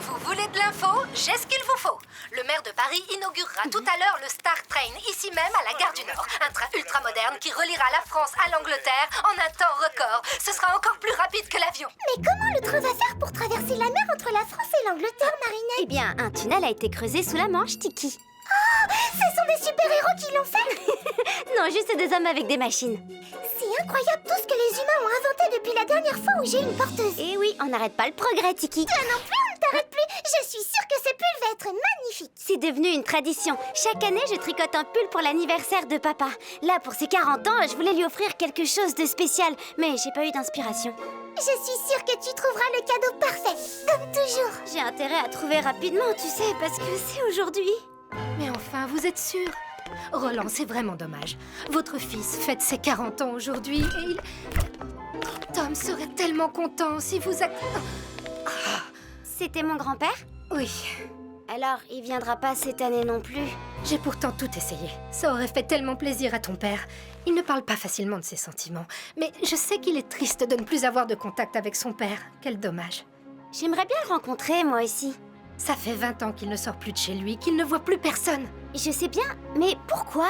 Vous voulez de l'info? J'ai ce qu'il vous faut. Le maire de Paris inaugurera tout à l'heure le Star Train, ici même à la gare du Nord. Un train ultra moderne qui reliera la France à l'Angleterre en un temps record. Ce sera encore plus rapide que l'avion. Mais comment le train va faire pour traverser la mer entre la France et l'Angleterre, Marinette? Eh bien, un tunnel a été creusé sous la Manche, Tiki. Oh, ce sont des super-héros qui l'ont fait? Non, juste des hommes avec des machines. C'est incroyable tout ce que les humains ont inventé depuis la dernière fois où j'ai une porteuse. Eh oui, on n'arrête pas le progrès, Tiki. Toi non plus, on ne t'arrête plus. Je suis sûre que ce pull va être magnifique. C'est devenu une tradition. Chaque année, je tricote un pull pour l'anniversaire de papa. Là, pour ses 40 ans, je voulais lui offrir quelque chose de spécial, mais j'ai pas eu d'inspiration. Je suis sûre que tu trouveras le cadeau parfait, comme toujours. J'ai intérêt à trouver rapidement, tu sais, parce que c'est aujourd'hui. Mais enfin, vous êtes sûr? Roland, c'est vraiment dommage. Votre fils fête ses 40 ans aujourd'hui et il... Tom serait tellement content si vous... C'était mon grand-père? Oui, Alors, il viendra pas cette année non plus. j'ai pourtant tout essayé. Ça aurait fait tellement plaisir à ton père. Il ne parle pas facilement de ses sentiments. Mais je sais qu'il est triste de ne plus avoir de contact avec son père. Quel dommage. J'aimerais bien le rencontrer, moi aussi. Ça fait 20 ans qu'il ne sort plus de chez lui, qu'il ne voit plus personne. Je sais bien, mais pourquoi?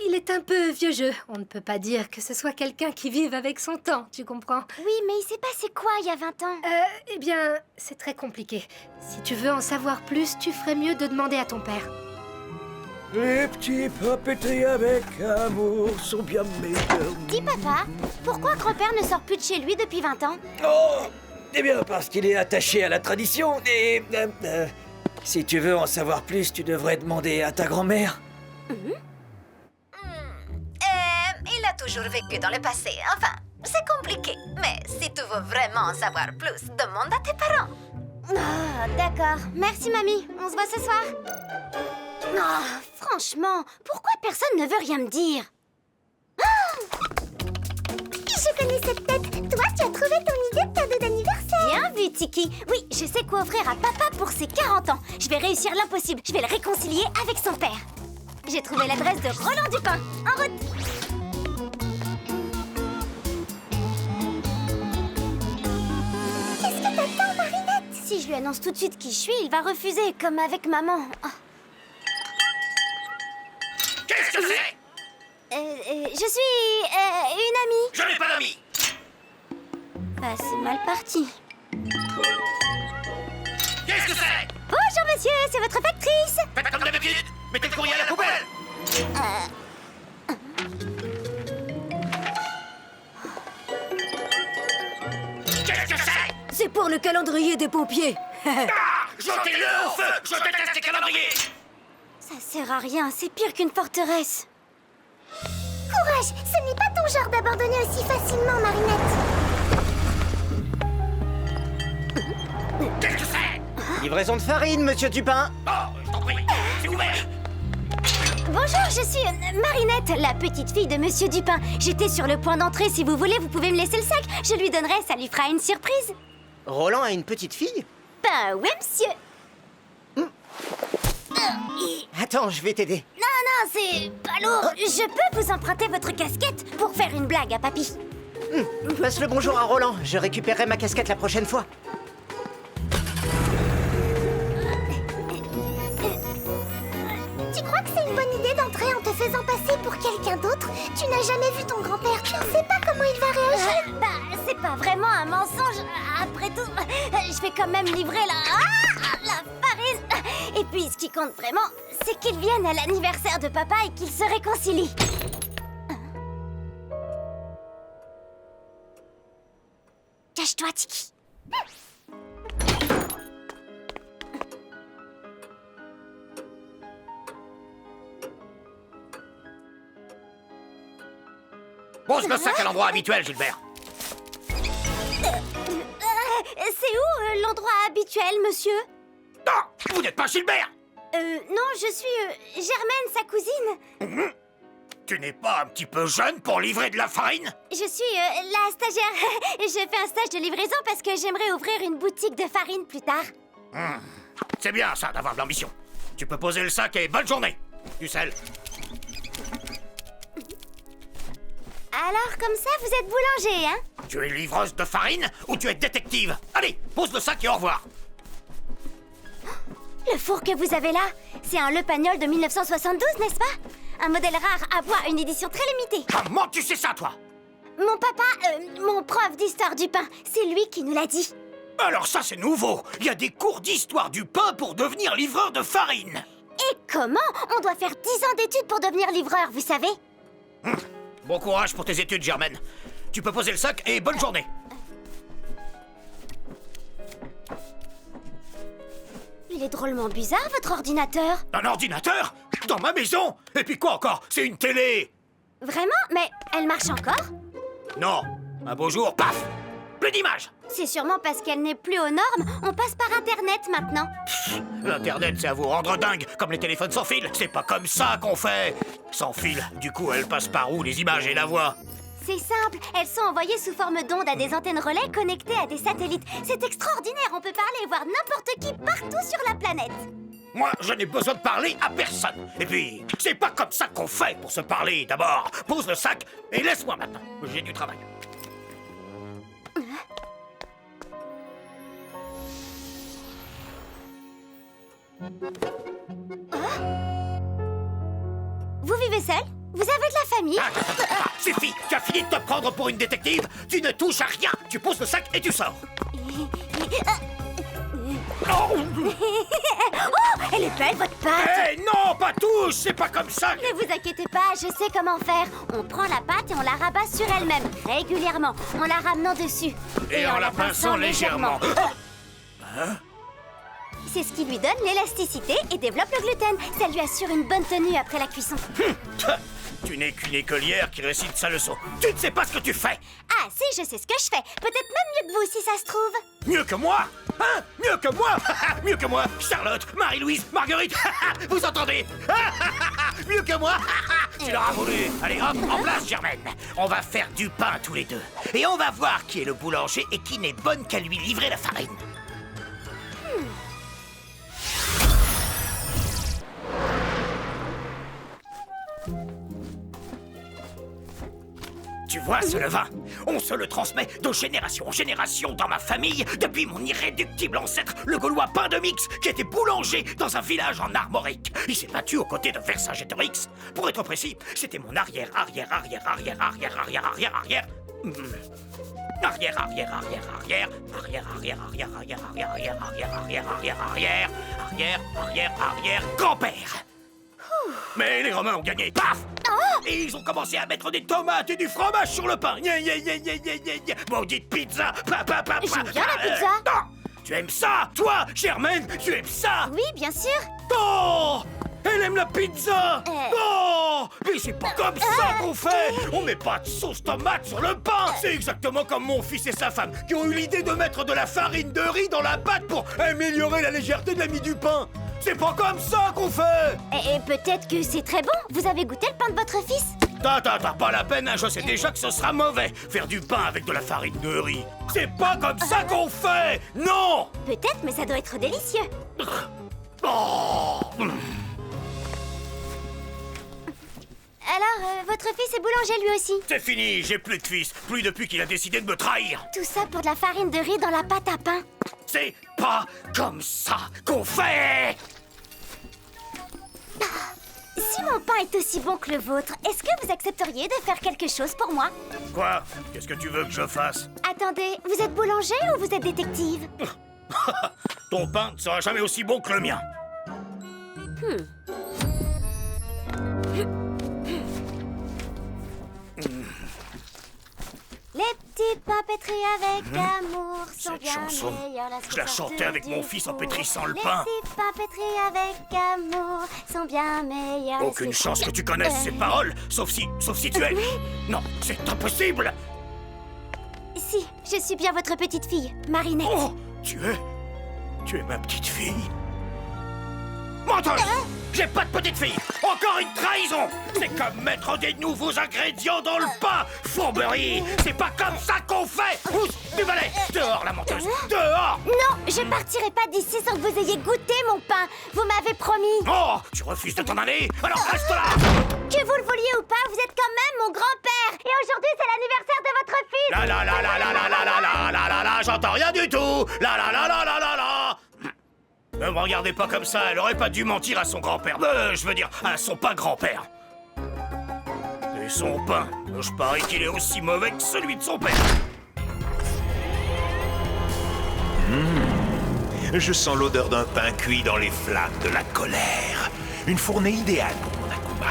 Il est un peu vieux jeu. On ne peut pas dire que ce soit quelqu'un qui vive avec son temps, tu comprends? Oui, mais il s'est passé quoi il y a 20 ans? Eh bien, c'est très compliqué. Si tu veux en savoir plus, tu ferais mieux de demander à ton père. Les petits papeteries avec amour sont bien meilleurs. Dis papa, pourquoi grand-père ne sort plus de chez lui depuis 20 ans? Oh, eh bien, parce qu'il est attaché à la tradition. Et si tu veux en savoir plus, tu devrais demander à ta grand-mère. Il a toujours vécu dans le passé. Enfin, c'est compliqué. Mais si tu veux vraiment en savoir plus, demande à tes parents. Ah, d'accord. Merci, mamie. On se voit ce soir. Ah, franchement, pourquoi personne ne veut rien me dire? Je connais cette tête. Toi, tu as trouvé ton idée de cadeau d'anniversaire. Bien vu, Tiki. Oui, je sais quoi offrir à papa pour ses 40 ans. Je vais réussir l'impossible. Je vais le réconcilier avec son père. J'ai trouvé l'adresse de Roland Dupin. En route. Qu'est-ce que t'attends, Marinette? Si je lui annonce tout de suite qui je suis, il va refuser, comme avec maman. Oh. Qu'est-ce que c'est? Je suis une amie. Je n'ai pas d'amis. Bah, c'est mal parti. Qu'est-ce que c'est? Bonjour, monsieur, c'est votre factrice. Faites comme d'habitude. Mettez le courrier à la poubelle. Qu'est-ce que c'est? C'est pour le calendrier des pompiers. Ah! Jetez-le au feu. Je déteste les calendriers. Ça sert à rien, c'est pire qu'une forteresse. Courage, ce n'est pas ton genre d'abandonner aussi facilement, Marinette. Qu'est-ce que c'est? Livraison de farine, monsieur Dupin. Oh, je t'en prie. C'est ouvert. Bonjour, je suis Marinette, la petite fille de monsieur Dupin. J'étais sur le point d'entrer, si vous voulez, vous pouvez me laisser le sac. Je lui donnerai, ça lui fera une surprise. Roland a une petite fille? Ben oui, monsieur. Attends, je vais t'aider. Non, c'est pas lourd. Je peux vous emprunter votre casquette pour faire une blague à papy. Passe le bonjour à Roland. Je récupérerai ma casquette la prochaine fois. Tu crois que c'est une bonne idée d'entrer en te faisant passer pour quelqu'un d'autre? Tu n'as jamais vu ton grand-père, tu ne sais pas comment il va réagir. Bah, c'est pas vraiment un mensonge. Après tout, je vais quand même livrer la farine. Et puis, ce qui compte vraiment, c'est qu'ils viennent à l'anniversaire de papa et qu'ils se réconcilient. Cache-toi, Tiki. Pose le sac à l'endroit habituel, Gilbert. C'est où l'endroit habituel, monsieur? Non, vous n'êtes pas Gilbert. Non, je suis Germaine, sa cousine. Tu n'es pas un petit peu jeune pour livrer de la farine? Je suis la stagiaire. Je fais un stage de livraison parce que j'aimerais ouvrir une boutique de farine plus tard. C'est bien ça d'avoir de l'ambition. Tu peux poser le sac et bonne journée. Du sel. Alors, comme ça, vous êtes boulanger, hein? Tu es livreuse de farine ou tu es détective? Allez, pose le sac et au revoir. Le four que vous avez là, c'est un Le Pagnol de 1972, n'est-ce pas? Un modèle rare à bois, une édition très limitée. Comment tu sais ça, toi? Mon papa, mon prof d'histoire du pain, c'est lui qui nous l'a dit. Alors ça, c'est nouveau. Il y a des cours d'histoire du pain pour devenir livreur de farine. Et comment? On doit faire 10 ans d'études pour devenir livreur, vous savez? Bon courage pour tes études, Germaine. Tu peux poser le sac et bonne journée. Il est drôlement bizarre, votre ordinateur. Un ordinateur? Dans ma maison? Et puis quoi encore? C'est une télé! Vraiment? Mais elle marche encore? Non. Un beau jour, paf! Plus d'image! C'est sûrement parce qu'elle n'est plus aux normes. On passe par Internet maintenant. L'Internet, c'est à vous rendre dingue, comme les téléphones sans fil. C'est pas comme ça qu'on fait. Sans fil, du coup, elles passent par où, les images et la voix? C'est simple, elles sont envoyées sous forme d'ondes à des antennes relais connectées à des satellites. C'est extraordinaire, on peut parler et voir n'importe qui partout sur la planète. Moi, je n'ai besoin de parler à personne. Et puis, c'est pas comme ça qu'on fait pour se parler. D'abord, pose le sac et laisse-moi maintenant. J'ai du travail. Vous vivez seul? Vous avez de la famille? Suffit, tu as fini de te prendre pour une détective. Tu ne touches à rien. Tu poses le sac et tu sors. Oh, elle est belle, votre pâte! Eh non, pas touche. C'est pas comme ça. Ne vous inquiétez pas, je sais comment faire. On prend la pâte et on la rabat sur elle-même, régulièrement, en la ramenant dessus. Et en la pinçant légèrement. C'est ce qui lui donne l'élasticité et développe le gluten. Ça lui assure une bonne tenue après la cuisson. Tu n'es qu'une écolière qui récite sa leçon. Tu ne sais pas ce que tu fais. Ah si, je sais ce que je fais. Peut-être même mieux que vous, si ça se trouve. Mieux que moi? Hein? Mieux que moi? Mieux que moi? Charlotte, Marie-Louise, Marguerite. Vous entendez? Mieux que moi? Tu l'auras voulu. Allez, hop, en place, Germaine. On va faire du pain tous les deux. Et on va voir qui est le boulanger et qui n'est bonne qu'à lui livrer la farine. Tu vois ce levain? On se le transmet de génération en génération dans ma famille depuis mon irréductible ancêtre, le Gaulois Pain-de-Mix, qui était boulanger dans un village en Armorique. Il s'est battu aux côtés de Vercingétorix. Pour être précis, c'était mon arrière. Grand-père. Mais les Romains ont gagné. Paf! Et ils ont commencé à mettre des tomates et du fromage sur le pain. Maudite pizza. J'aime bien la pizza. Tu aimes ça, toi, Germaine? Tu aimes ça? Oui, bien sûr. Oh! Elle aime la pizza! Oh! Mais c'est pas comme ça qu'on fait! On met pas de sauce tomate sur le pain! C'est exactement comme mon fils et sa femme qui ont eu l'idée de mettre de la farine de riz dans la pâte pour améliorer la légèreté de la mie du pain! C'est pas comme ça qu'on fait! Et peut-être que c'est très bon. Vous avez goûté le pain de votre fils? T'as pas la peine, hein, je sais déjà que ce sera mauvais, faire du pain avec de la farine de riz. C'est pas comme ça qu'on fait! Non! Peut-être, mais ça doit être délicieux. Oh! Alors, votre fils est boulanger lui aussi? C'est fini, j'ai plus de fils, plus depuis qu'il a décidé de me trahir. Tout ça pour de la farine de riz dans la pâte à pain. C'est pas comme ça qu'on fait! Si mon pain est aussi bon que le vôtre, est-ce que vous accepteriez de faire quelque chose pour moi? Quoi? Qu'est-ce que tu veux que je fasse? Attendez, vous êtes boulanger ou vous êtes détective? Ton pain ne sera jamais aussi bon que le mien. Les petits pains pétris avec amour sont Cette bien chanson, meilleurs. je la chantais avec mon fils en pétrissant le pain. Les petits pains pétris avec amour sont bien meilleurs. Aucune chance que tu connaisses ces paroles, sauf si tu es... Non, c'est impossible! Si, je suis bien votre petite fille, Marinette. Oh, tu es ma petite fille? Menteuse! J'ai pas de petite fille! Encore une trahison! C'est comme mettre des nouveaux ingrédients dans le pain! Fourberie! C'est pas comme ça qu'on fait! Pousse du balai! Dehors, la menteuse! Dehors! Non, je partirai pas d'ici sans que vous ayez goûté mon pain. Vous m'avez promis. Oh! Tu refuses de t'en aller? Alors reste là! Que vous le vouliez ou pas, vous êtes quand même mon grand-père. Et aujourd'hui, c'est l'anniversaire de votre fils. La la la la la la la la la la la la, j'entends rien du tout! La la la la la la la! Ne me regardez pas comme ça, elle aurait pas dû mentir à son grand-père. Je veux dire, à son pas grand-père. Et son pain, je parie qu'il est aussi mauvais que celui de son père. Je sens l'odeur d'un pain cuit dans les flammes de la colère. Une fournée idéale pour mon Akuma.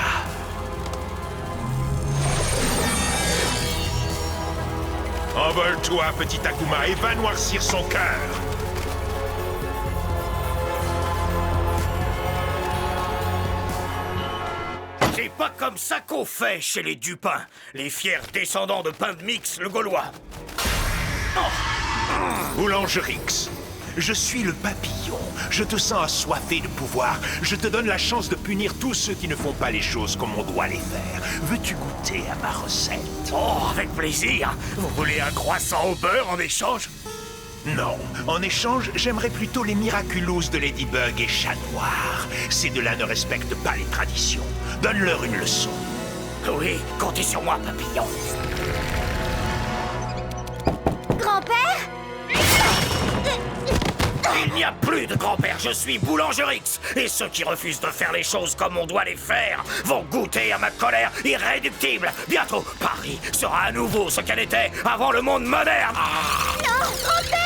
Envole-toi, petit Akuma, et va noircir son cœur. C'est pas comme ça qu'on fait chez les Dupin, les fiers descendants de Pain de Mix, le Gaulois. Boulangerix, je suis le papillon. Je te sens assoiffé de pouvoir. Je te donne la chance de punir tous ceux qui ne font pas les choses comme on doit les faire. Veux-tu goûter à ma recette? Oh, avec plaisir. Vous voulez un croissant au beurre en échange? Non. En échange, j'aimerais plutôt les miraculous de Ladybug et Chat Noir. Ces deux-là ne respectent pas les traditions. Donne-leur une leçon. Oui, comptez sur moi, papillon. Grand-père? Il n'y a plus de grand-père, je suis Boulangerix. Et ceux qui refusent de faire les choses comme on doit les faire vont goûter à ma colère irréductible. Bientôt, Paris sera à nouveau ce qu'elle était avant le monde moderne. Non, grand-père!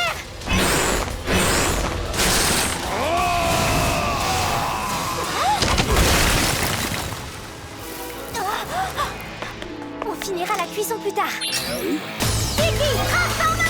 On finira la cuisson plus tard. Kiki, transforme-moi!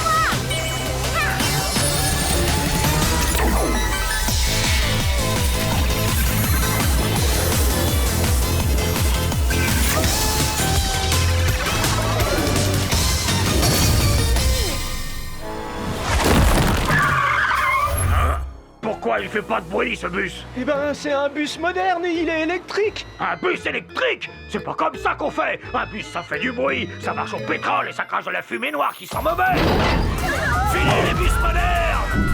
Pourquoi il fait pas de bruit, ce bus? Eh ben, c'est un bus moderne et il est électrique. Un bus électrique? C'est pas comme ça qu'on fait. Un bus, ça fait du bruit, ça marche au pétrole et ça crache de la fumée noire qui sent mauvais. Fini les bus modernes!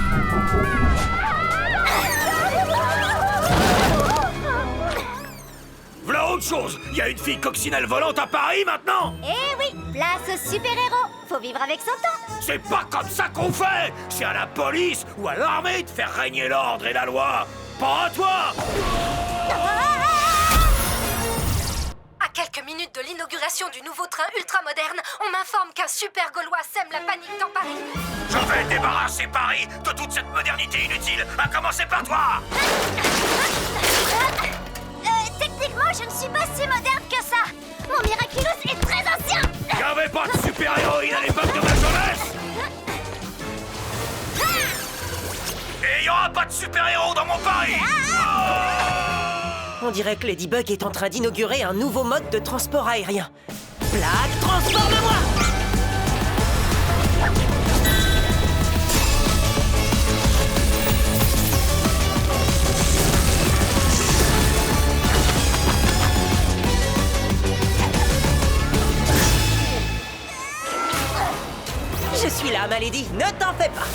V'là autre chose. Il y a une fille coccinelle volante à Paris maintenant. Eh oui, place au super-héros. Faut vivre avec son temps. C'est pas comme ça qu'on fait. C'est à la police ou à l'armée de faire régner l'ordre et la loi. Pas à toi. À quelques minutes de l'inauguration du nouveau train ultramoderne, on m'informe qu'un super Gaulois sème la panique dans Paris. Je vais débarrasser Paris de toute cette modernité inutile, à commencer par toi. Techniquement, je ne suis pas si moderne que ça. Mon Miraculous est très ancien. Y'avait pas de super-héroïne à l'époque de ma jeunesse. Et y'aura pas de super-héros dans mon Paris. On dirait que Ladybug est en train d'inaugurer un nouveau mode de transport aérien. Blague, transforme-moi! Je suis là, ma lady, ne t'en fais pas.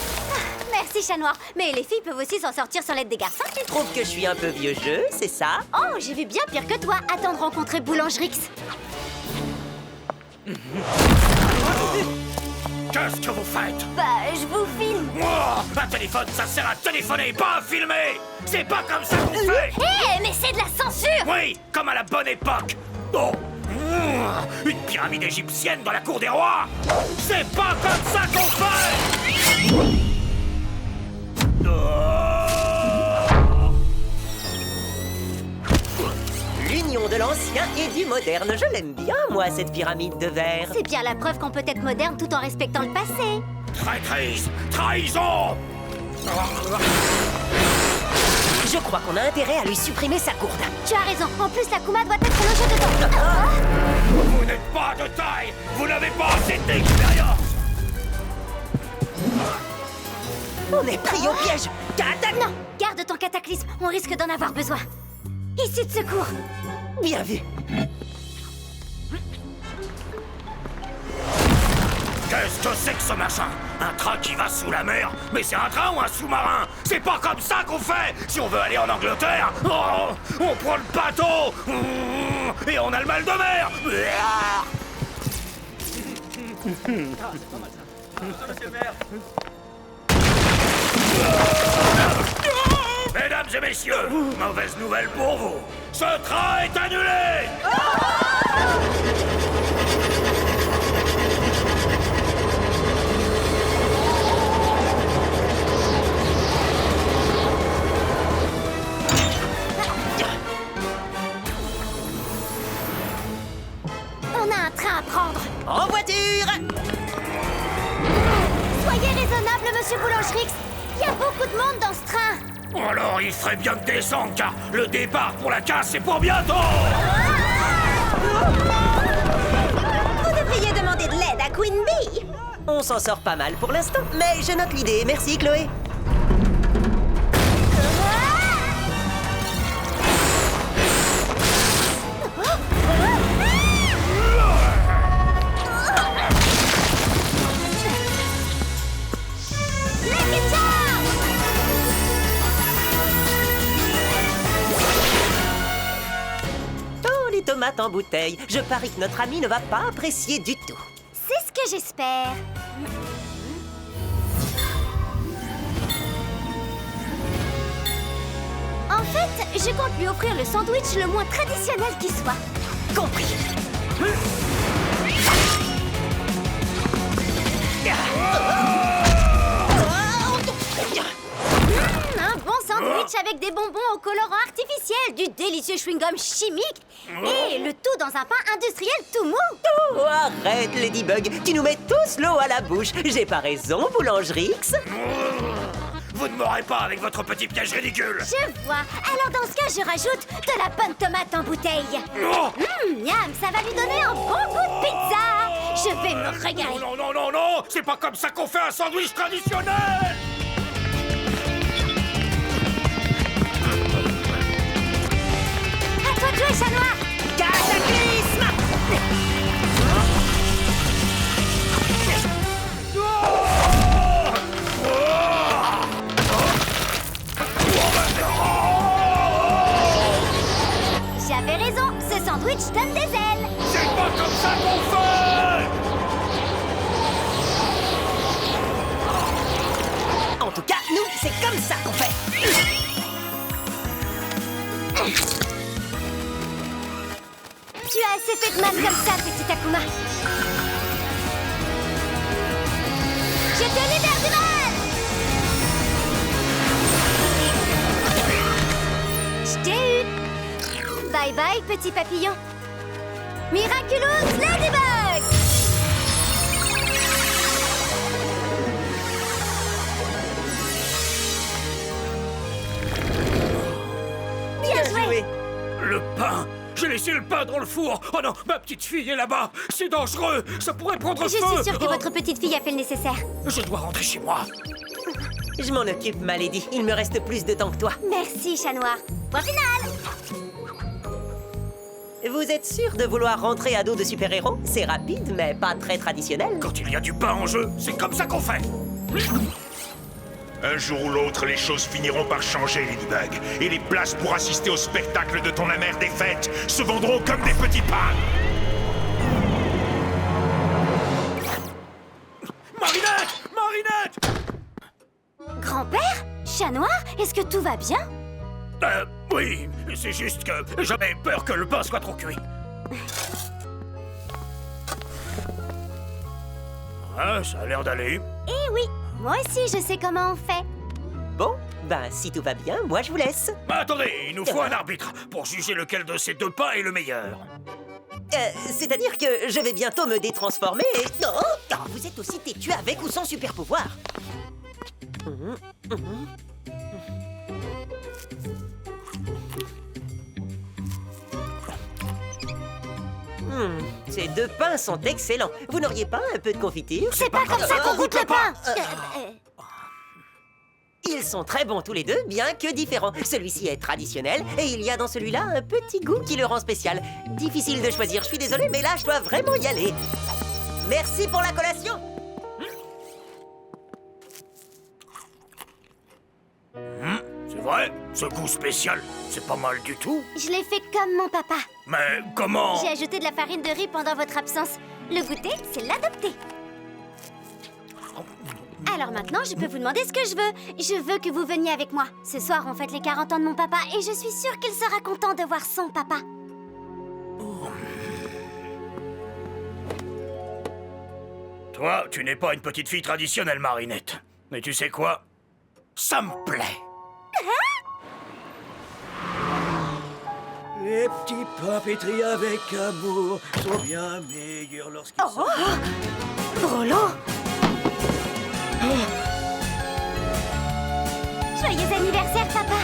Merci, Chat Noir. Mais les filles peuvent aussi s'en sortir sans l'aide des garçons. Tu trouves que je suis un peu vieux jeu, c'est ça? Oh, j'ai vu bien pire que toi. Attends de rencontrer Boulangerix. Qu'est-ce que vous faites? Bah, je vous filme. Moi, un téléphone, ça sert à téléphoner, pas à filmer. C'est pas comme ça qu'on fait. Hé, mais c'est de la censure. Oui, comme à la bonne époque. Oh, une pyramide égyptienne dans la cour des rois. C'est pas comme ça qu'on fait. L'union de l'ancien et du moderne, je l'aime bien, moi, cette pyramide de verre. C'est bien la preuve qu'on peut être moderne tout en respectant le passé. Traîtrise, trahison. Je crois qu'on a intérêt à lui supprimer sa gourde. Tu as raison. En plus, la Kuma doit être logée dedans. Vous n'êtes pas de taille. Vous n'avez pas assez d'expérience. On est pris au piège. Non, garde ton cataclysme. On risque d'en avoir besoin. Issue de secours. Bien vu. Qu'est-ce que c'est que ce machin? Un train qui va sous la mer? Mais c'est un train ou un sous-marin? C'est pas comme ça qu'on fait! Si on veut aller en Angleterre, oh, on prend le bateau! Et on a le mal de mer! Mesdames et messieurs, mauvaise nouvelle pour vous. Ce train est annulé. On a un train à prendre. En voiture! Soyez raisonnable, monsieur Boulangerix. Il y a beaucoup de monde dans ce train. Alors il ferait bien de descendre, car le départ pour la casse c'est pour bientôt. Vous devriez demander de l'aide à Queen Bee. On s'en sort pas mal pour l'instant, mais je note l'idée. Merci, Chloé. Oh, les tomates en bouteille. Je parie que notre ami ne va pas apprécier du tout. C'est ce que j'espère. En fait, je compte lui offrir le sandwich le moins traditionnel qui soit. Compris. Un bon sandwich avec des bonbons au colorant artificiel, du délicieux chewing-gum chimique et le tout dans un pain industriel tout mou. Oh, arrête, Ladybug. Tu nous mets tous l'eau à la bouche. J'ai pas raison, Boulangerix. Vous ne m'aurez pas avec votre petit piège ridicule. Je vois. Alors dans ce cas, je rajoute de la bonne tomate en bouteille. Oh Miam, ça va lui donner un bon goût de pizza. Je vais me régaler. Non, non, non, non, c'est pas comme ça qu'on fait un sandwich traditionnel. À toi de jouer, chat noir. Cataclysme! J'avais raison, ce sandwich donne des ailes. C'est pas comme ça qu'on fait. En tout cas, nous, c'est comme ça qu'on fait. Tu as assez fait de mal comme ça, petit Akuma. Je te libère du mal. Je t'ai eu. Bye bye, petit papillon. Miraculous Ladybug. Bien joué. Le pain. J'ai laissé le pain dans le four. Oh non, ma petite fille est là-bas. C'est dangereux. Ça pourrait prendre Je feu. suis sûre que votre petite fille a fait le nécessaire. Je dois rentrer chez moi. Je m'en occupe, ma lady. Il me reste plus de temps que toi. Merci, chat noir. Point final. Vous êtes sûr de vouloir rentrer à dos de super-héros? C'est rapide, mais pas très traditionnel. Quand il y a du pain en jeu, c'est comme ça qu'on fait. Un jour ou l'autre, les choses finiront par changer, Ladybug. Et les places pour assister au spectacle de ton amère défaite se vendront comme des petits pains. Marinette! Marinette! Grand-père? Chat noir? Est-ce que tout va bien? Oui, c'est juste que j'avais peur que le pain soit trop cuit. Ah, ça a l'air d'aller. Eh oui, moi aussi je sais comment on fait. Bon, ben, si tout va bien, moi je vous laisse. Attendez, il nous faut un arbitre pour juger lequel de ces deux pains est le meilleur. C'est-à-dire que je vais bientôt me détransformer et... Oh, vous êtes aussi têtu avec ou sans super pouvoir. Ces deux pains sont excellents. Vous n'auriez pas un peu de confiture? C'est pas comme ça qu'on goûte le pain. Ils sont très bons tous les deux, bien que différents. Celui-ci est traditionnel et il y a dans celui-là un petit goût qui le rend spécial. Difficile de choisir, je suis désolée, mais là, je dois vraiment y aller. Merci pour la collation. C'est vrai, ce goût spécial, c'est pas mal du tout. Je l'ai fait comme mon papa. Mais comment? J'ai ajouté de la farine de riz pendant votre absence. Le goûter, c'est l'adopter. Alors maintenant, je peux vous demander ce que je veux. Je veux que vous veniez avec moi. Ce soir, on fête les 40 ans de mon papa et je suis sûre qu'il sera content de voir son papa. Toi, tu n'es pas une petite fille traditionnelle, Marinette. Mais tu sais quoi? Ça me plaît. Les petits pains pétris avec amour sont bien meilleurs lorsqu'ils sont... Roland! Joyeux anniversaire, papa!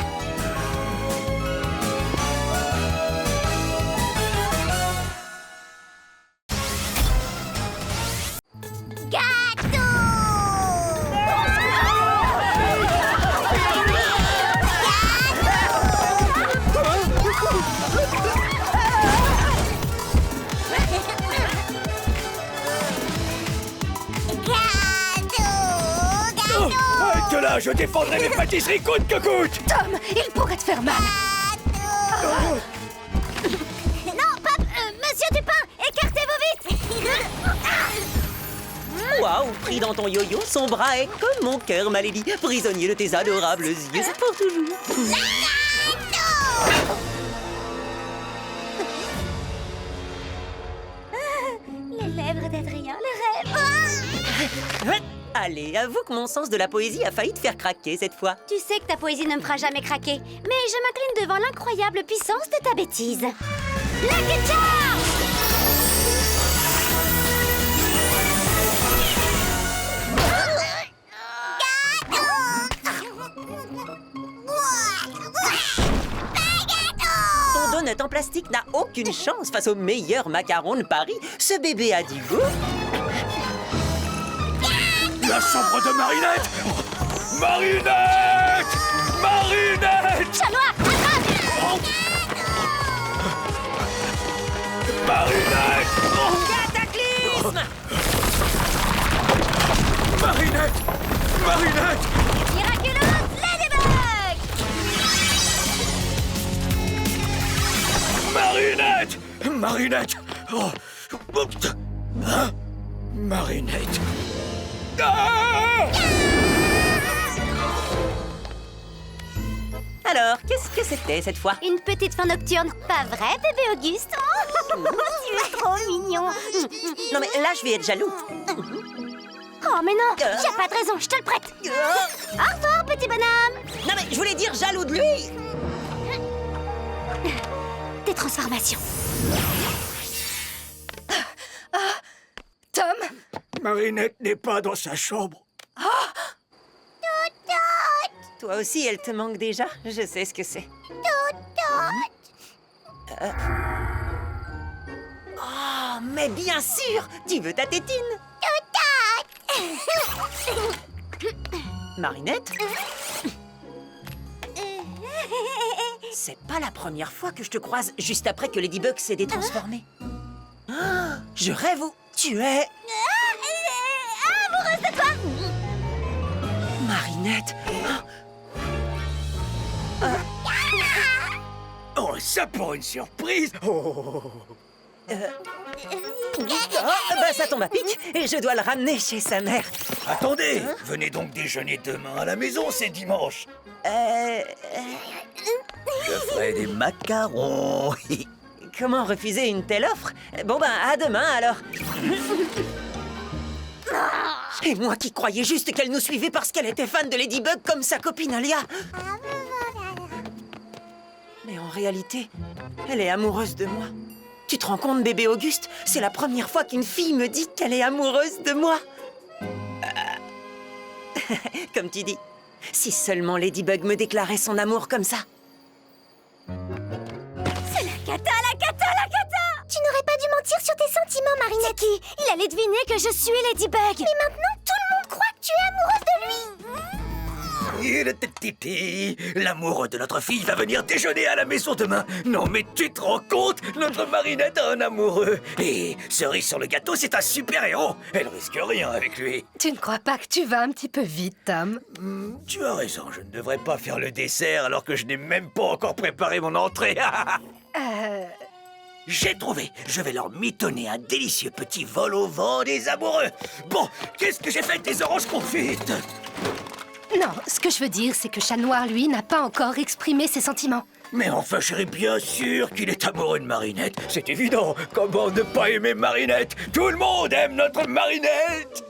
Halte là, je défendrai mes pâtisseries coûte que coûte. Tom, il pourrait te faire mal. Non, Pape, Monsieur Dupin, écartez-vous vite! Waouh, pris dans ton yo-yo, son bras est comme mon cœur, ma lady. Prisonnier de tes adorables yeux, c'est pour toujours. Les lèvres d'Adrien, le rêve! Allez, avoue que mon sens de la poésie a failli te faire craquer cette fois. Tu sais que ta poésie ne me fera jamais craquer, mais je m'incline devant l'incroyable puissance de ta bêtise. Lucky Charms! Ton donut en plastique n'a aucune chance face au meilleur macaron de Paris. Ce bébé a du goût. La chambre de Marinette! Marinette! Marinette! Chat noir, attrape! Marinette! Cataclysme! Marinette! Marinette! Miraculous Ladybug! Marinette! Marinette! Oh. Oups. Hein? Marinette! Ah! Alors, qu'est-ce que c'était cette fois? Une petite fin nocturne, pas vrai, bébé Auguste? Tu es trop mignon! Non mais là, je vais être jaloux. Oh, mais non, y a pas de raison, je te le prête! Au revoir, petit bonhomme! Non mais je voulais dire jaloux de lui. Des transformations. Tom, Marinette n'est pas dans sa chambre. Toi aussi, elle te manque déjà. Je sais ce que c'est. Oh, mais bien sûr! Tu veux ta tétine? Marinette? C'est pas la première fois que je te croise juste après que Ladybug s'est détransformée. Ah, je rêve où tu es... Amoureuse de toi! Marinette! Oh, ça pour une surprise. Oh. Bah ça tombe à pic et je dois le ramener chez sa mère. Attendez, venez donc déjeuner demain à la maison, c'est dimanche. Je ferai des macarons. Comment refuser une telle offre? Bon ben, à demain alors. Et moi qui croyais juste qu'elle nous suivait parce qu'elle était fan de Ladybug comme sa copine Alia. Mais en réalité, elle est amoureuse de moi. Tu te rends compte, bébé Auguste? C'est la première fois qu'une fille me dit qu'elle est amoureuse de moi. Comme tu dis, si seulement Ladybug me déclarait son amour comme ça. C'est la cata, la cata, la cata! Tu n'aurais pas dû mentir sur tes sentiments, Marinette. Il allait deviner que je suis Ladybug. Mais maintenant, tout le monde croit que tu es amoureuse de lui. L'amoureux de notre fille va venir déjeuner à la maison demain. Non, mais tu te rends compte? Notre Marinette a un amoureux. Et cerise sur le gâteau, c'est un super-héros. Elle risque rien avec lui. tu ne crois pas que tu vas un petit peu vite, Tom? Tu as raison, je ne devrais pas faire le dessert alors que je n'ai même pas encore préparé mon entrée. J'ai trouvé. Je vais leur mitonner un délicieux petit vol au vent des amoureux. Bon, qu'est-ce que j'ai fait des oranges confites? Non, ce que je veux dire, c'est que Chat Noir, lui, n'a pas encore exprimé ses sentiments. Mais enfin, chérie, bien sûr qu'il est amoureux de Marinette. C'est évident. Comment ne pas aimer Marinette? Tout le monde aime notre Marinette.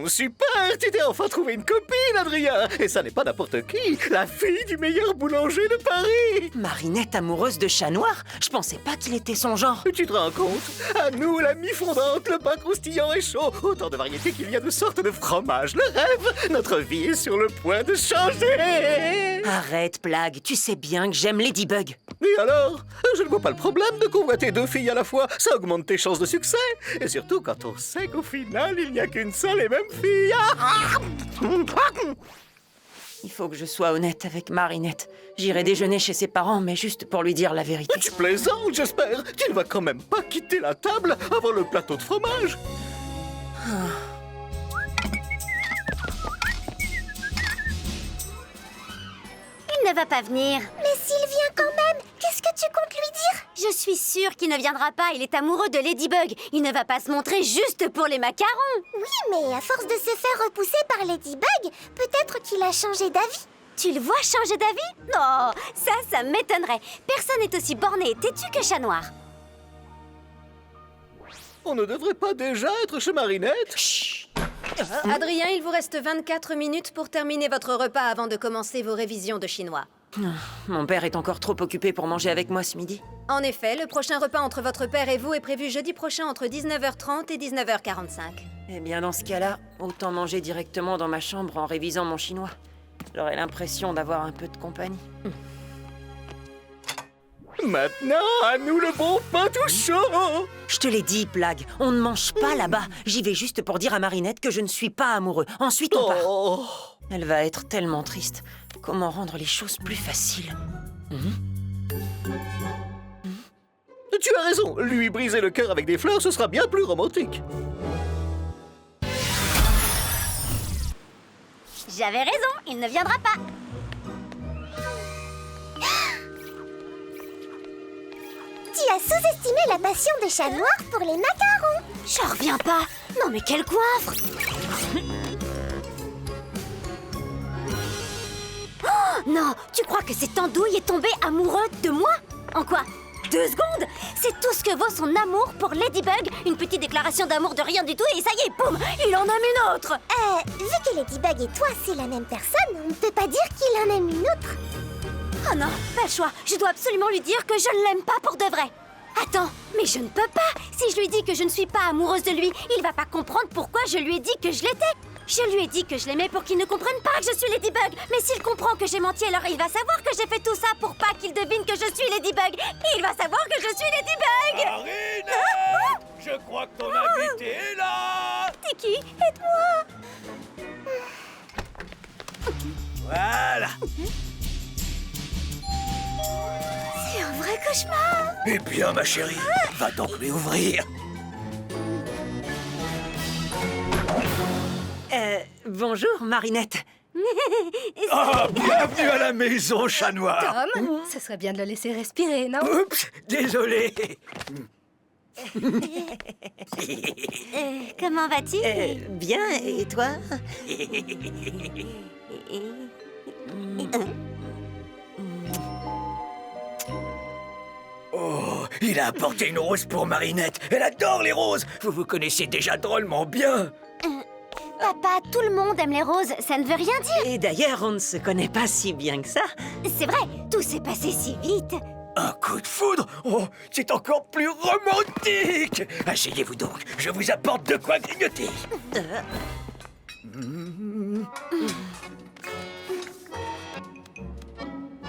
Super, tu t'es enfin trouvé une copine, Adrien. Et ça n'est pas n'importe qui, la fille du meilleur boulanger de Paris. Marinette amoureuse de Chat Noir? Je pensais pas qu'il était son genre. Tu te rends compte? À nous, la mi-fondante, le pain croustillant et chaud. Autant de variétés qu'il y a de sortes de fromages. Le rêve, notre vie est sur le point de changer. Arrête, Plagg, tu sais bien que j'aime Ladybug. Et alors? Je ne vois pas le problème de convoiter 2 filles à la fois. Ça augmente tes chances de succès. Et surtout quand on sait qu'au final, il n'y a qu'une seule et même fille. Il faut que je sois honnête avec Marinette. J'irai déjeuner chez ses parents, mais juste pour lui dire la vérité. Tu plaisantes, j'espère. Tu ne vas quand même pas quitter la table avant le plateau de fromage. Il ne va pas venir. Mais s'il vient quand même, qu'est-ce que tu comptes lui dire? Je suis sûre qu'il ne viendra pas. Il est amoureux de Ladybug. Il ne va pas se montrer juste pour les macarons. Oui, mais à force de se faire repousser par Ladybug, peut-être qu'il a changé d'avis. Tu le vois changer d'avis? Non, ça m'étonnerait. Personne n'est aussi borné et têtu que Chat Noir. On ne devrait pas déjà être chez Marinette? Chut. Adrien, il vous reste 24 minutes pour terminer votre repas avant de commencer vos révisions de chinois. Mon père est encore trop occupé pour manger avec moi ce midi. En effet, le prochain repas entre votre père et vous est prévu jeudi prochain entre 19h30 et 19h45. Eh bien, dans ce cas-là, autant manger directement dans ma chambre en révisant mon chinois. J'aurais l'impression d'avoir un peu de compagnie. Maintenant, à nous le bon pain tout chaud. Je te l'ai dit, Plagg, on ne mange pas là-bas. J'y vais juste pour dire à Marinette que je ne suis pas amoureux. Ensuite, on part. Elle va être tellement triste. Comment rendre les choses plus faciles? Tu as raison, lui briser le cœur avec des fleurs, ce sera bien plus romantique. J'avais raison, il ne viendra pas. Tu as sous-estimé la passion de Chat Noir pour les macarons. J'en reviens pas. Non mais quel coiffre. Oh, non, tu crois que cet andouille est tombé amoureux de moi? En quoi? 2 secondes? C'est tout ce que vaut son amour pour Ladybug. Une petite déclaration d'amour de rien du tout et ça y est, boum, il en aime une autre. Vu que Ladybug et toi, c'est la même personne, on ne peut pas dire qu'il en aime une autre. Oh non, pas le choix. Je dois absolument lui dire que je ne l'aime pas pour de vrai. Attends, mais je ne peux pas. Si je lui dis que je ne suis pas amoureuse de lui, il va pas comprendre pourquoi je lui ai dit que je l'étais. Je lui ai dit que je l'aimais pour qu'il ne comprenne pas que je suis Ladybug. Mais s'il comprend que j'ai menti, alors il va savoir que j'ai fait tout ça pour pas qu'il devine que je suis Ladybug. Il va savoir que je suis Ladybug. Marinette, je crois que ton invité est là. T'es qui? Aide-moi. Voilà. C'est un vrai cauchemar. Eh bien, ma chérie, va donc lui ouvrir. Bonjour, Marinette. Ah, bienvenue à la maison, Chat Noir. Tom, ce serait bien de le laisser respirer, non? Oups, désolé. Comment vas-tu? Bien, et toi? Oh, il a apporté une rose pour Marinette. Elle adore les roses. Vous vous connaissez déjà drôlement bien. Papa, tout le monde aime les roses, ça ne veut rien dire. Et d'ailleurs, on ne se connaît pas si bien que ça. C'est vrai, tout s'est passé si vite. Un coup de foudre? Oh, c'est encore plus romantique. Asseyez-vous donc, je vous apporte de quoi grignoter.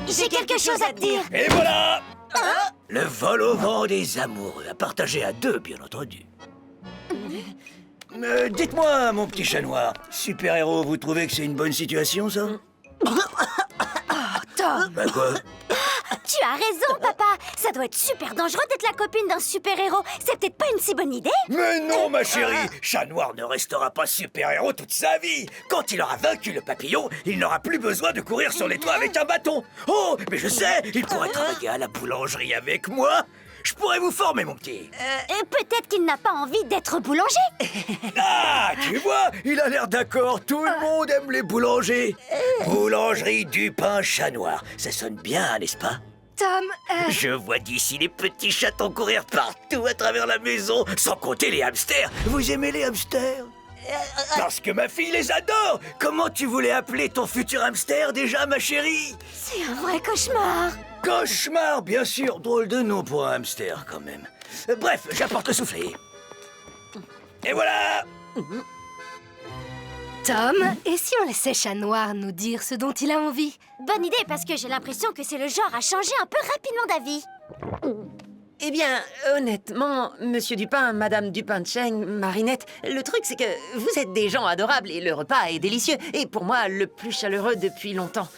J'ai quelque chose à te dire. Et voilà. Le vol au vent des amoureux, à partager à 2, bien entendu. Dites-moi, mon petit chat noir, super-héros, vous trouvez que c'est une bonne situation, ça? Tom, Bah quoi? tu as raison, papa. Ça doit être super dangereux d'être la copine d'un super-héros. C'est peut-être pas une si bonne idée. Mais non, ma chérie, Chat Noir ne restera pas super-héros toute sa vie. Quand il aura vaincu le papillon, il n'aura plus besoin de courir sur les toits avec un bâton. Oh, mais je sais, il pourrait travailler à la boulangerie avec moi. Je pourrais vous former, mon petit. Peut-être qu'il n'a pas envie d'être boulanger. Ah, tu vois, il a l'air d'accord. Tout le monde aime les boulangers. Boulangerie du pain Chat Noir. Ça sonne bien, n'est-ce pas? Tom, Je vois d'ici les petits chatons courir partout à travers la maison, sans compter les hamsters. Vous aimez les hamsters? Parce que ma fille les adore. Comment tu voulais appeler ton futur hamster déjà, ma chérie? C'est un vrai cauchemar. Cauchemar, bien sûr. Drôle de nom pour un hamster, quand même. Bref, j'apporte le soufflet. Et voilà. Tom, et si on laissait Chat Noir nous dire ce dont il a envie? Bonne idée, parce que j'ai l'impression que c'est le genre à changer un peu rapidement d'avis. Eh bien, honnêtement, Monsieur Dupin, Madame Dupin-Cheng, Marinette, le truc c'est que vous êtes des gens adorables et le repas est délicieux. Et pour moi, le plus chaleureux depuis longtemps.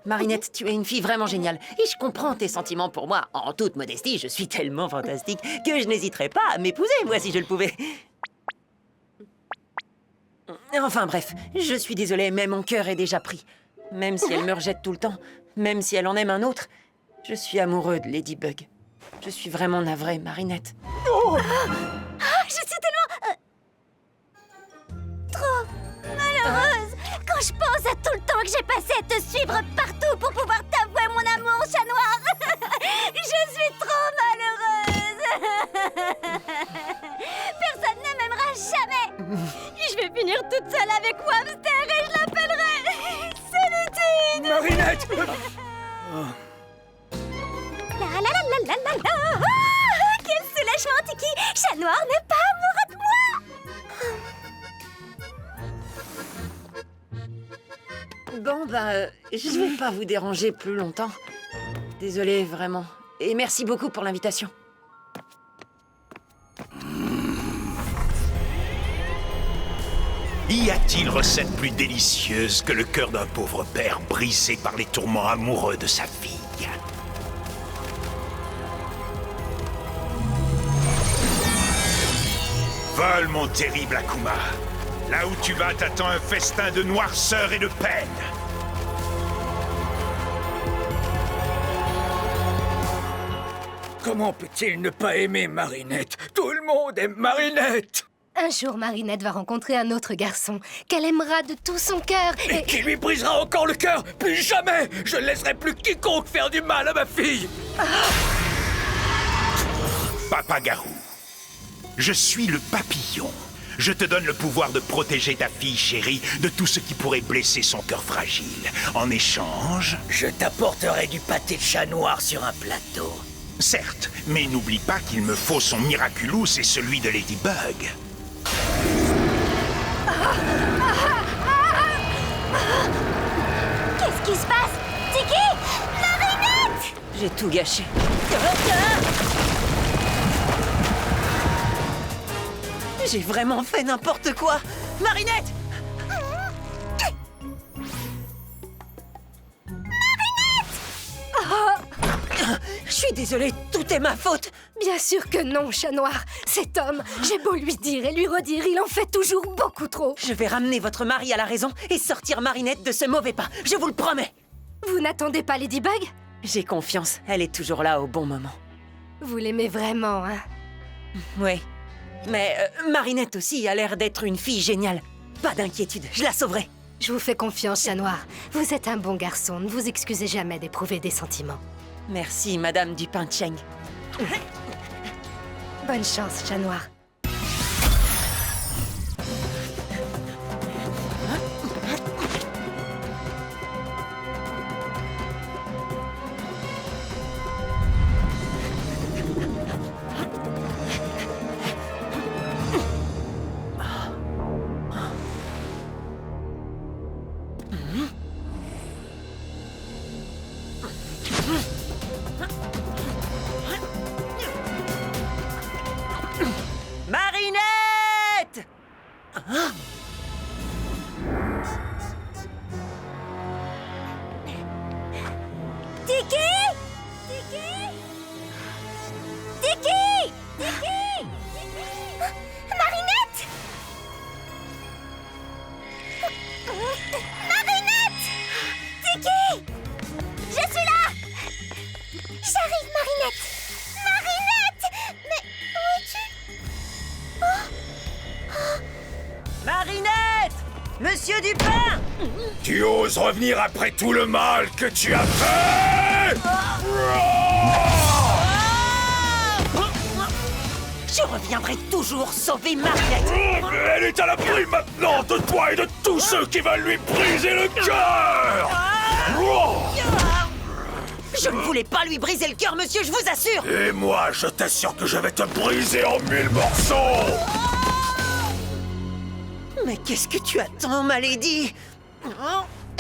Marinette, tu es une fille vraiment géniale. Et je comprends tes sentiments pour moi. En toute modestie, je suis tellement fantastique que je n'hésiterais pas à m'épouser, moi, si je le pouvais. Enfin bref, je suis désolée, mais mon cœur est déjà pris. Même si elle me rejette tout le temps, même si elle en aime un autre, je suis amoureux de Ladybug. Je suis vraiment navrée, Marinette. Je suis tellement... trop malheureuse. Quand je pense à tout le temps que j'ai passé à te suivre partout pour pouvoir t'avouer mon amour, Chat Noir. Je suis trop malheureuse. Personne ne m'aimera jamais. Je vais finir toute seule avec Wamster et je l'appellerai Solitude. Marinette. La la la la la la la. Ah, quel soulagement, Tiki. Chat Noir n'est pas amoureux de moi. Bon, je vais pas vous déranger plus longtemps. Désolée, vraiment. Et merci beaucoup pour l'invitation. Y a-t-il recette plus délicieuse que le cœur d'un pauvre père brisé par les tourments amoureux de sa fille? Vole, mon terrible Akuma. Là où tu vas, t'attend un festin de noirceur et de peine. Comment peut-il ne pas aimer Marinette? Tout le monde aime Marinette. Un jour, Marinette va rencontrer un autre garçon qu'elle aimera de tout son cœur Et qui lui brisera encore le cœur. Plus jamais. Je ne laisserai plus quiconque faire du mal à ma fille. Papa Garou, je suis le papillon. Je te donne le pouvoir de protéger ta fille chérie de tout ce qui pourrait blesser son cœur fragile. En échange... Je t'apporterai du pâté de chat noir sur un plateau. Certes, mais n'oublie pas qu'il me faut son Miraculous et celui de Ladybug. Qu'est-ce qui se passe? Tiki! Marinette! J'ai tout gâché. J'ai vraiment fait n'importe quoi. Marinette! Je suis désolée, tout est ma faute. Bien sûr que non, Chat Noir. Cet homme, j'ai beau lui dire et lui redire, il en fait toujours beaucoup trop. Je vais ramener votre mari à la raison et sortir Marinette de ce mauvais pas. Je vous le promets. Vous n'attendez pas Ladybug? J'ai confiance, elle est toujours là au bon moment. Vous l'aimez vraiment, hein? Oui. Mais Marinette aussi a l'air d'être une fille géniale. Pas d'inquiétude, je la sauverai. Je vous fais confiance, Chat Noir. Vous êtes un bon garçon, ne vous excusez jamais d'éprouver des sentiments. Merci, Madame Dupin-Cheng. Bonne chance, Chat Noir. Marinette! Tiki! Tiki! Marinette! Monsieur Dupin! Tu oses revenir après tout le mal que tu as fait? Je reviendrai toujours sauver Marinette! Elle est à l'abri maintenant de toi et de tous ceux qui veulent lui briser le cœur! Je ne voulais pas lui briser le cœur, monsieur, je vous assure! Et moi, je t'assure que je vais te briser en 1000 morceaux! Mais qu'est-ce que tu attends, ma lady?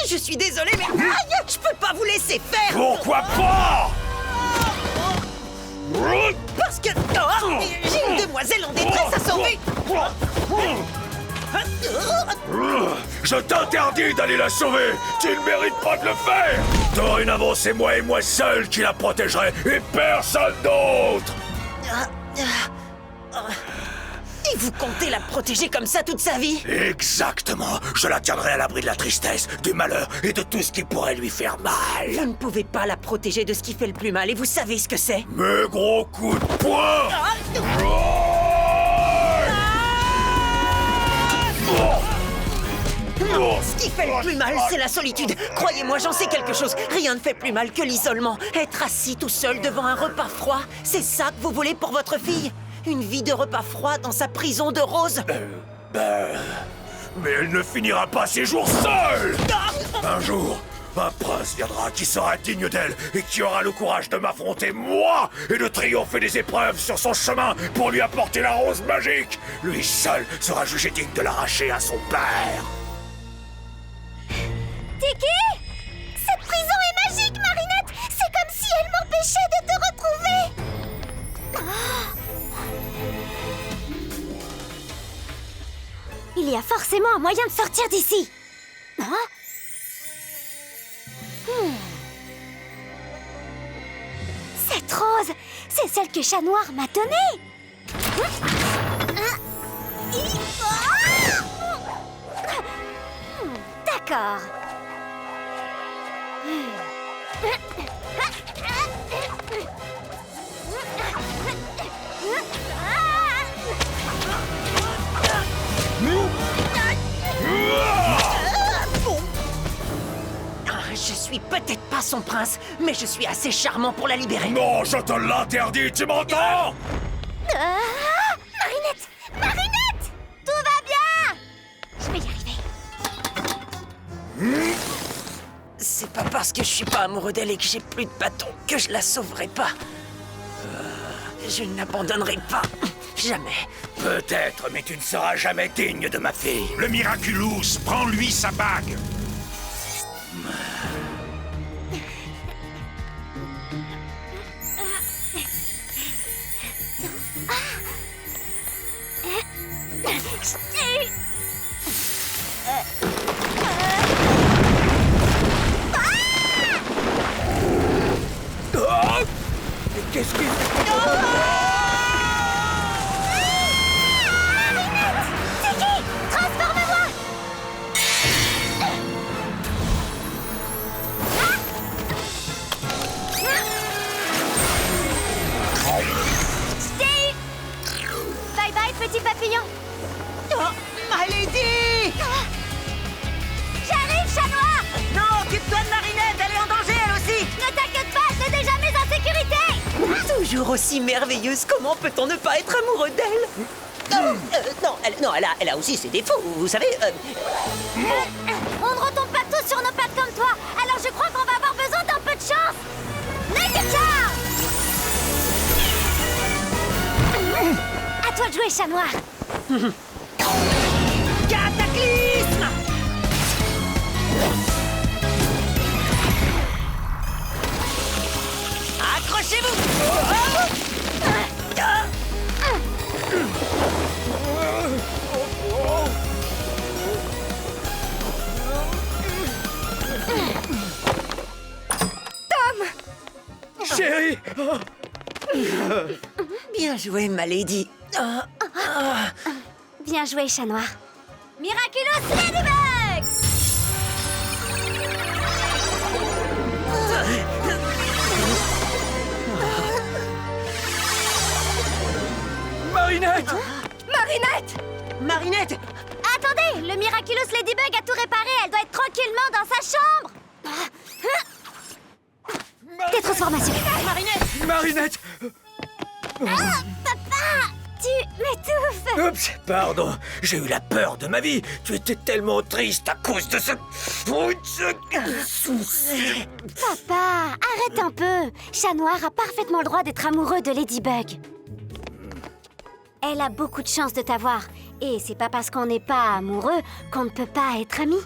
Je suis désolée, mais aïe, je peux pas vous laisser faire! Pourquoi pas? Parce que j'ai une demoiselle en détresse à sauver! Je t'interdis d'aller la sauver! Tu ne mérites pas de le faire! Dorénavant, c'est moi et moi seul qui la protégerai et personne d'autre! Et vous comptez la protéger comme ça toute sa vie? Exactement! Je la tiendrai à l'abri de la tristesse, du malheur et de tout ce qui pourrait lui faire mal! Vous ne pouvez pas la protéger de ce qui fait le plus mal, et vous savez ce que c'est? Mes gros coups de poing! Ce qui fait le plus mal, c'est la solitude. Croyez-moi, j'en sais quelque chose. Rien ne fait plus mal que l'isolement. Être assis tout seul devant un repas froid, c'est ça que vous voulez pour votre fille? Une vie de repas froid dans sa prison de rose? Mais elle ne finira pas ses jours seule! Un jour, un prince viendra qui sera digne d'elle et qui aura le courage de m'affronter moi et de triompher des épreuves sur son chemin pour lui apporter la rose magique. Lui seul sera jugé digne de l'arracher à son père. Tiki! Cette prison est magique, Marinette! C'est comme si elle m'empêchait de te retrouver! Il y a forcément un moyen de sortir d'ici. Cette rose, c'est celle que Chat Noir m'a donnée. D'accord. Je suis peut-être pas son prince, mais je suis assez charmant pour la libérer. Non, je te l'interdis, tu m'entends? Marinette! Marinette! Tout va bien! Je vais y arriver. C'est pas parce que je suis pas amoureux d'elle et que j'ai plus de bâton que je la sauverai pas. Je ne l'abandonnerai pas. Jamais. Peut-être, mais tu ne seras jamais digne de ma fille. Le Miraculous, prends-lui sa bague. Qu'est-ce qui... Tiki! Transforme-moi! Steve! Bye bye, petit papillon. Ma lady! J'arrive, Chat Noir! Non, occupe-toi de Marinette, elle est en danger, elle aussi! Ne t'inquiète pas, je l'ai déjà mise en sécurité! Toujours aussi merveilleuse, comment peut-on ne pas être amoureux d'elle? Non, elle a aussi ses défauts, vous savez. On ne retombe pas tous sur nos pattes comme toi, alors je crois qu'on va avoir besoin d'un peu de chance! Naked Charm! À toi de jouer, Chat Noir! Cataclysme! Accrochez-vous! Chérie! Bien joué, ma lady. Bien joué, Chat Noir. Miraculous Ladybug! Marinette! Marinette! Marinette! Attendez! Attendez, le Miraculous Ladybug a tout réparé. Elle doit être tranquillement dans sa chambre. Détransformation. Marinette! Papa, tu m'étouffes. Oups, pardon, j'ai eu la peur de ma vie. Tu étais tellement triste à cause de ce... Papa, arrête un peu. Chat Noir a parfaitement le droit d'être amoureux de Ladybug. Elle a beaucoup de chance de t'avoir. Et c'est pas parce qu'on n'est pas amoureux qu'on ne peut pas être amis.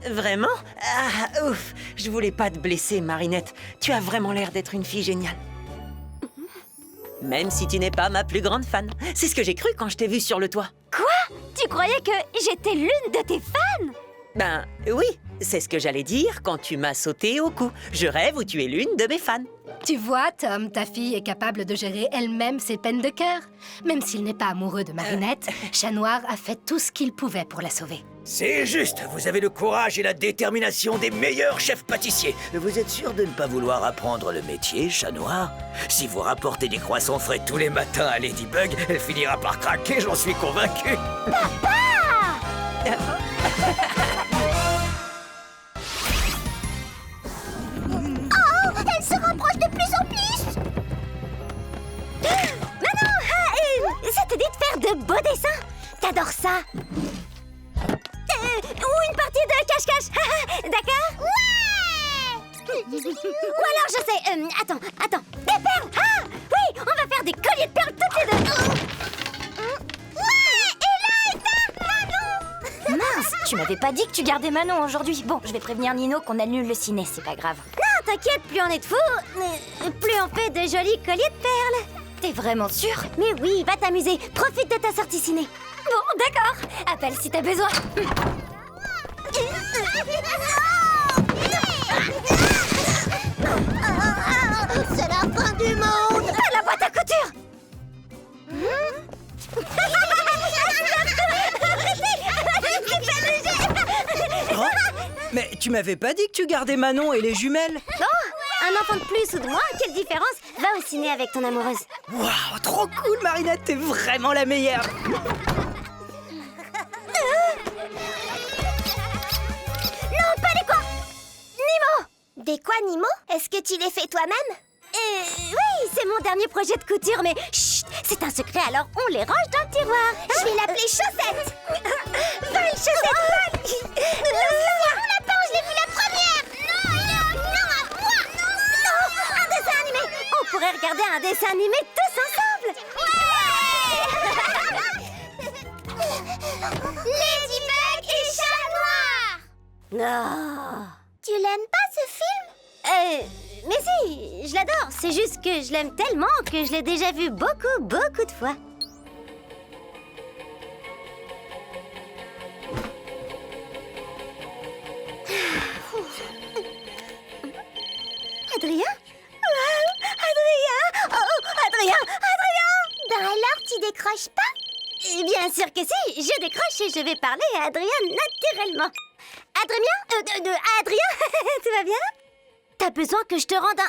Vraiment? Ah, ouf. Je voulais pas te blesser, Marinette. Tu as vraiment l'air d'être une fille géniale. Même si tu n'es pas ma plus grande fan. C'est ce que j'ai cru quand je t'ai vue sur le toit. Quoi? Tu croyais que j'étais l'une de tes fans? Ben oui, c'est ce que j'allais dire quand tu m'as sauté au cou. Je rêve où tu es l'une de mes fans. Tu vois, Tom, ta fille est capable de gérer elle-même ses peines de cœur. Même s'il n'est pas amoureux de Marinette, Chat Noir a fait tout ce qu'il pouvait pour la sauver. C'est juste, vous avez le courage et la détermination des meilleurs chefs pâtissiers. Vous êtes sûr de ne pas vouloir apprendre le métier, Chat Noir? Si vous rapportez des croissants frais tous les matins à Ladybug, elle finira par craquer, j'en suis convaincu. Papa! Oh, elle se rapproche de plus en plus. Manon, ça te dit de faire de beaux dessins? T'adores ça? Ou une partie de cache-cache, d'accord? Ouais! Ou alors je sais, attends, des perles! Ah! Oui, on va faire des colliers de perles toutes les deux! Ouais! Et là est Manon! Mince, tu m'avais pas dit que tu gardais Manon aujourd'hui. Bon, je vais prévenir Nino qu'on annule le ciné, c'est pas grave. Non, t'inquiète, plus on est de fous, plus on fait de jolis colliers de perles. T'es vraiment sûre? Mais oui, va t'amuser, profite de ta sortie ciné. Bon, d'accord, appelle si t'as besoin. C'est la fin du monde! Pas la boîte à couture! Oh, mais tu m'avais pas dit que tu gardais Manon et les jumelles? Oh, un enfant de plus ou de moins, quelle différence? Va au ciné avec ton amoureuse. Waouh, trop cool, Marinette, t'es vraiment la meilleure! Non, pas les quoi! Nemo! Des quoi, Nemo? Est-ce que tu les fais toi-même? Oui, c'est mon dernier projet de couture, mais chut, c'est un secret, alors on les range dans le tiroir. Je vais l'appeler Chaussette. Va, Chaussette, va! On l'attend, je l'ai vu la première. Non, à moi. Non, un dessin animé! On pourrait regarder un dessin animé tous ensemble! Ladybug et Chat Noir. Non! Tu l'aimes pas, ce film? Mais si, je l'adore. C'est juste que je l'aime tellement que je l'ai déjà vu beaucoup de fois. Adrien? Wow, Adrien! Oh, Adrien! Ben alors, tu décroches pas? Bien sûr que si, je décroche et je vais parler à Adrien naturellement. Adrien? Adrien? Tout va bien? T'as besoin que je te rende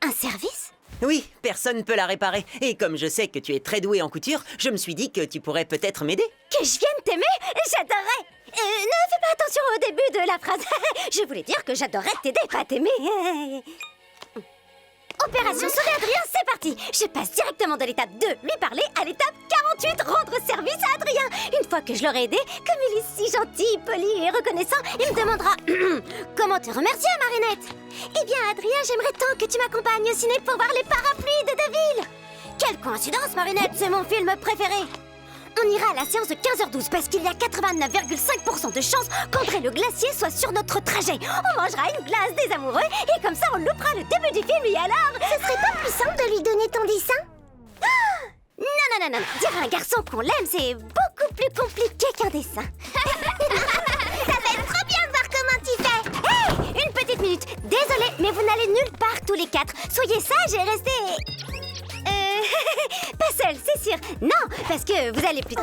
un service? Oui, personne ne peut la réparer. Et comme je sais que tu es très douée en couture, je me suis dit que tu pourrais peut-être m'aider. Que je vienne t'aimer? J'adorerais! Ne fais pas attention au début de la phrase. Je voulais dire que j'adorerais t'aider, pas t'aimer. Opération Sauver Adrien, c'est parti! Je passe directement de l'étape 2, lui parler, à l'étape 48, rendre service à Adrien. Une fois que je l'aurai aidé, comme il est si gentil, poli et reconnaissant, il me demandera comment te remercier, Marinette. Eh bien, Adrien, j'aimerais tant que tu m'accompagnes au ciné pour voir les parapluies de Deville. Quelle coïncidence, Marinette, c'est mon film préféré. On ira à la séance de 15h12 parce qu'il y a 89,5% de chances qu'André le glacier soit sur notre trajet. On mangera une glace des amoureux et comme ça on loupera le début du film et alors... Ce serait pas plus simple de lui donner ton dessin? Non. Dire à un garçon qu'on l'aime, c'est beaucoup plus compliqué qu'un dessin. Ça va être trop bien de voir comment tu fais. Hey, une petite minute. Désolée, mais vous n'allez nulle part tous les quatre. Soyez sages et restez... pas seul, c'est sûr. Non, parce que vous allez plutôt...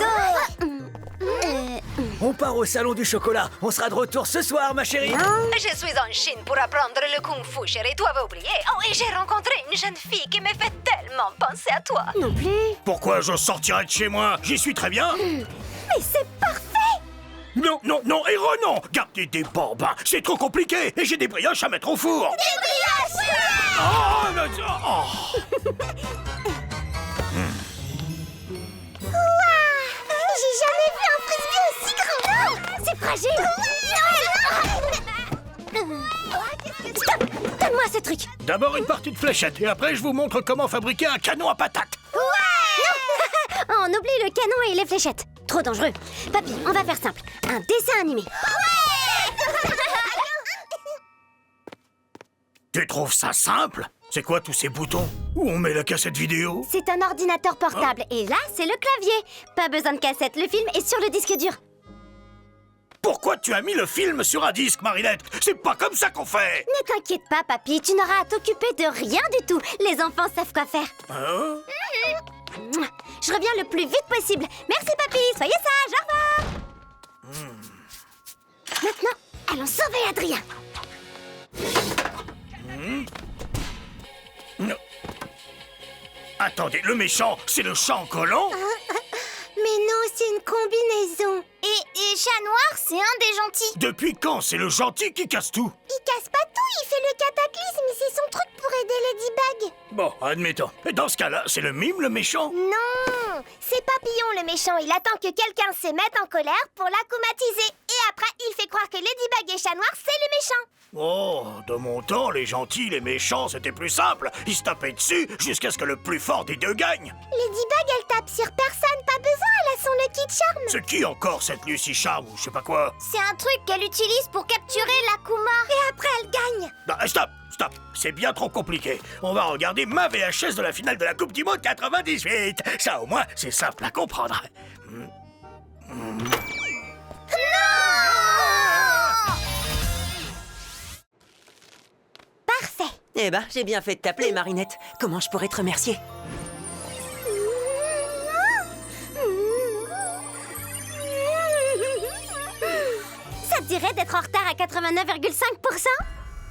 On part au salon du chocolat. On sera de retour ce soir, ma chérie. Je suis en Chine pour apprendre le kung-fu, chérie. Tu avais oublié. Oh, et j'ai rencontré une jeune fille qui me fait tellement penser à toi. Non plus. Pourquoi je sortirais de chez moi? J'y suis très bien. Mais c'est parfait. Non, non, non, héros, non. Garder des bambins, c'est trop compliqué. Et j'ai des brioches à mettre au four. Des brioches! Oh, non, oh. J'ai jamais vu un frisbee aussi grand! C'est fragile! Stop! Donne-moi ce truc! D'abord une partie de fléchette, et après je vous montre comment fabriquer un canon à patates. On oublie le canon et les fléchettes. Trop dangereux. Papy, on va faire simple. Un dessin animé. Tu trouves ça simple? C'est quoi tous ces boutons? Où on met la cassette vidéo? C'est un ordinateur portable. Et là, c'est le clavier. Pas besoin de cassette. Le film est sur le disque dur. Pourquoi tu as mis le film sur un disque, Marinette? C'est pas comme ça qu'on fait! Ne t'inquiète pas, papy. Tu n'auras à t'occuper de rien du tout. Les enfants savent quoi faire. Hein? Je reviens le plus vite possible. Merci, papy. Soyez sage. Au revoir. Maintenant, allons sauver Adrien. Non. Attendez, le méchant, c'est le chat collant? Mais non, c'est une combinaison. Et Chat Noir, c'est un des gentils. Depuis quand c'est le gentil qui casse tout? Il casse pas tout, il fait le cataclysme, c'est son truc pour aider Ladybug. Bon, admettons. Et dans ce cas-là, c'est le mime, le méchant? Non, c'est Papillon le méchant. Il attend que quelqu'un se mette en colère pour l'acclimatiser. Et après, il fait croire que Ladybug et Chat Noir, c'est le méchant. Oh, de mon temps, les gentils, les méchants, c'était plus simple. Ils se tapaient dessus jusqu'à ce que le plus fort des deux gagne. Ladybug, elle tape sur personne, pas besoin, elle a son Lucky Charm. C'est qui encore cette Lucy Charm ou je sais pas quoi? C'est un truc qu'elle utilise pour capturer l'Akuma. Et après, elle gagne. Non, stop, stop, c'est bien trop compliqué. On va regarder ma VHS de la finale de la Coupe du Monde 98. Ça, au moins, c'est simple à comprendre. Parfait. Eh ben, j'ai bien fait de t'appeler, Marinette. Comment je pourrais te remercier? Ça te dirait d'être en retard à 89,5%?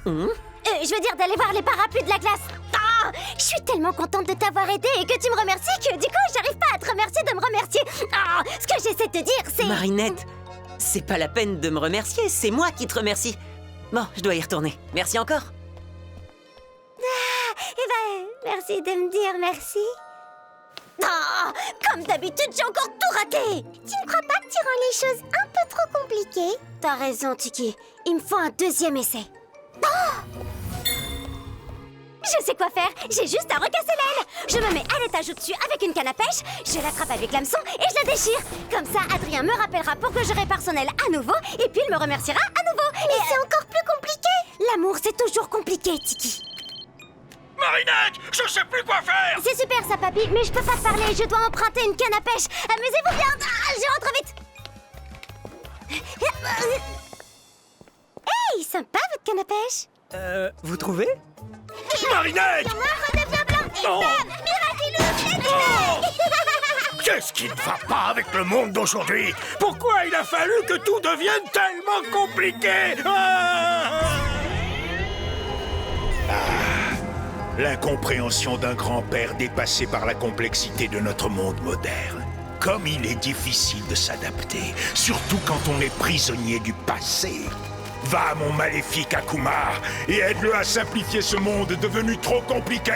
Je veux dire d'aller voir les parapluies de la classe. Ah, je suis tellement contente de t'avoir aidé et que tu me remercies que du coup, j'arrive pas à te remercier de me remercier. Ah, ce que j'essaie de te dire, c'est... Marinette, c'est pas la peine de me remercier, c'est moi qui te remercie. Bon, je dois y retourner. Merci encore. Eh ben, merci de me dire merci. Ah, comme d'habitude, j'ai encore tout raté. Tu ne crois pas que tu rends les choses un peu trop compliquées? T'as raison, Tiki. Il me faut un deuxième essai. Je sais quoi faire. J'ai juste à recasser l'aile. Je me mets à l'étage au-dessus avec une canne à pêche, je l'attrape avec l'hameçon et je la déchire. Comme ça, Adrien me rappellera pour que je répare son aile à nouveau et puis il me remerciera à nouveau. Mais c'est encore plus compliqué. L'amour, c'est toujours compliqué, Tiki. Marinette, je sais plus quoi faire. C'est super ça, papy, mais je peux pas te parler. Je dois emprunter une canne à pêche. Amusez-vous bien. Je rentre vite. Hey, sympa votre canne à pêche. Vous trouvez? Marinette! Moi, redevient blanc. Et Oh. bam, miraculeux. Oh. Qu'est-ce qui ne va pas avec le monde d'aujourd'hui? Pourquoi il a fallu que tout devienne tellement compliqué? L'incompréhension d'un grand-père dépassé par la complexité de notre monde moderne. Comme il est difficile de s'adapter, surtout quand on est prisonnier du passé. Va, mon maléfique Akuma, et aide-le à simplifier ce monde devenu trop compliqué.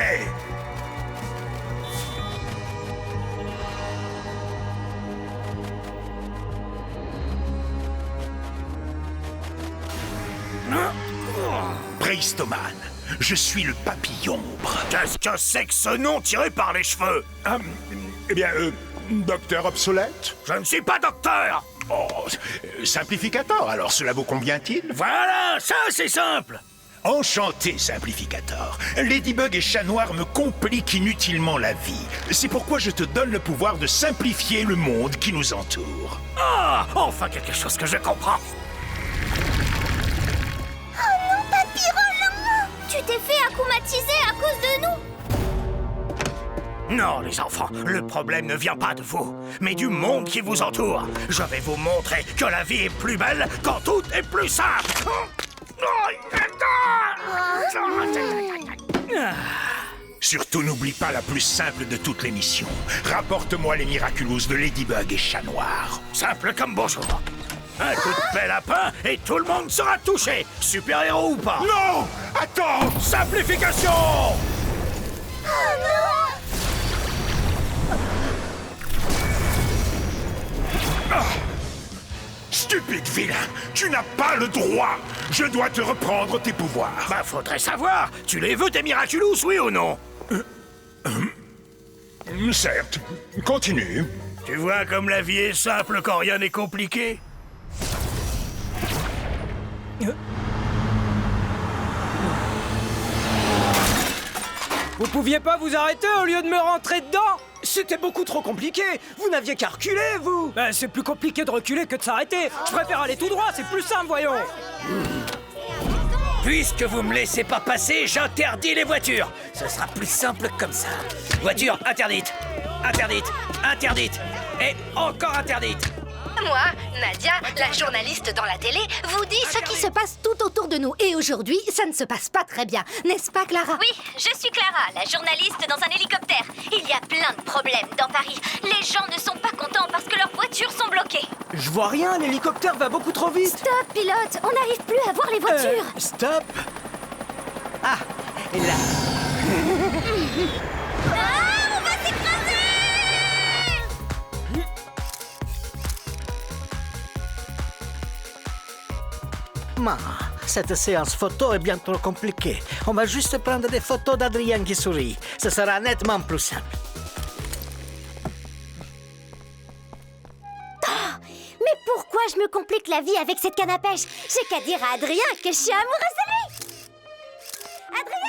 Préhistoman, je suis le papillon ombre. Qu'est-ce que c'est que ce nom tiré par les cheveux? Eh bien, docteur obsolète? Je ne suis pas docteur. Oh, simplificateur, alors cela vous convient-il? Voilà, ça c'est simple. Enchanté, simplificateur. Ladybug et Chat Noir me compliquent inutilement la vie. C'est pourquoi je te donne le pouvoir de simplifier le monde qui nous entoure. Ah, enfin quelque chose que je comprends. Oh non, Papy Roland! Tu t'es fait akumatiser à cause de nous. Non, les enfants, le problème ne vient pas de vous, mais du monde qui vous entoure. Je vais vous montrer que la vie est plus belle quand tout est plus simple. Surtout n'oublie pas la plus simple de toutes les missions. Rapporte-moi les Miraculous de Ladybug et Chat Noir. Simple comme bonjour. Un coup de pelle à pain et tout le monde sera touché. Super-héros ou pas. Non! Attends! Simplification! Stupide vilain! Tu n'as pas le droit! Je dois te reprendre tes pouvoirs. Bah, faudrait savoir. Tu les veux, tes Miraculous, oui ou non? Certes. Continue. Tu vois comme la vie est simple quand rien n'est compliqué? Vous pouviez pas vous arrêter au lieu de me rentrer dedans? C'était beaucoup trop compliqué. Vous n'aviez qu'à reculer, vous. Ben, c'est plus compliqué de reculer que de s'arrêter. Je préfère aller tout droit, c'est plus simple, voyons. Puisque vous me laissez pas passer, j'interdis les voitures. Ce sera plus simple comme ça. Voiture interdite. Interdite. Interdite. Et encore interdite. Moi, Nadia, la journaliste dans la télé, vous dit ce qui se passe tout autour de nous. Et aujourd'hui, ça ne se passe pas très bien. N'est-ce pas, Clara? Oui, je suis Clara, la journaliste dans un hélicoptère. Il y a plein de problèmes dans Paris. Les gens ne sont pas contents parce que leurs voitures sont bloquées. Je vois rien, l'hélicoptère va beaucoup trop vite. Stop, pilote, on n'arrive plus à voir les voitures. Stop. Ah, et là. On va s'écraser! Ma, cette séance photo est bien trop compliquée. On va juste prendre des photos d'Adrien qui sourit. Ce sera nettement plus simple. Mais pourquoi je me complique la vie avec cette canne à pêche? J'ai qu'à dire à Adrien que je suis amoureuse de lui. Adrien!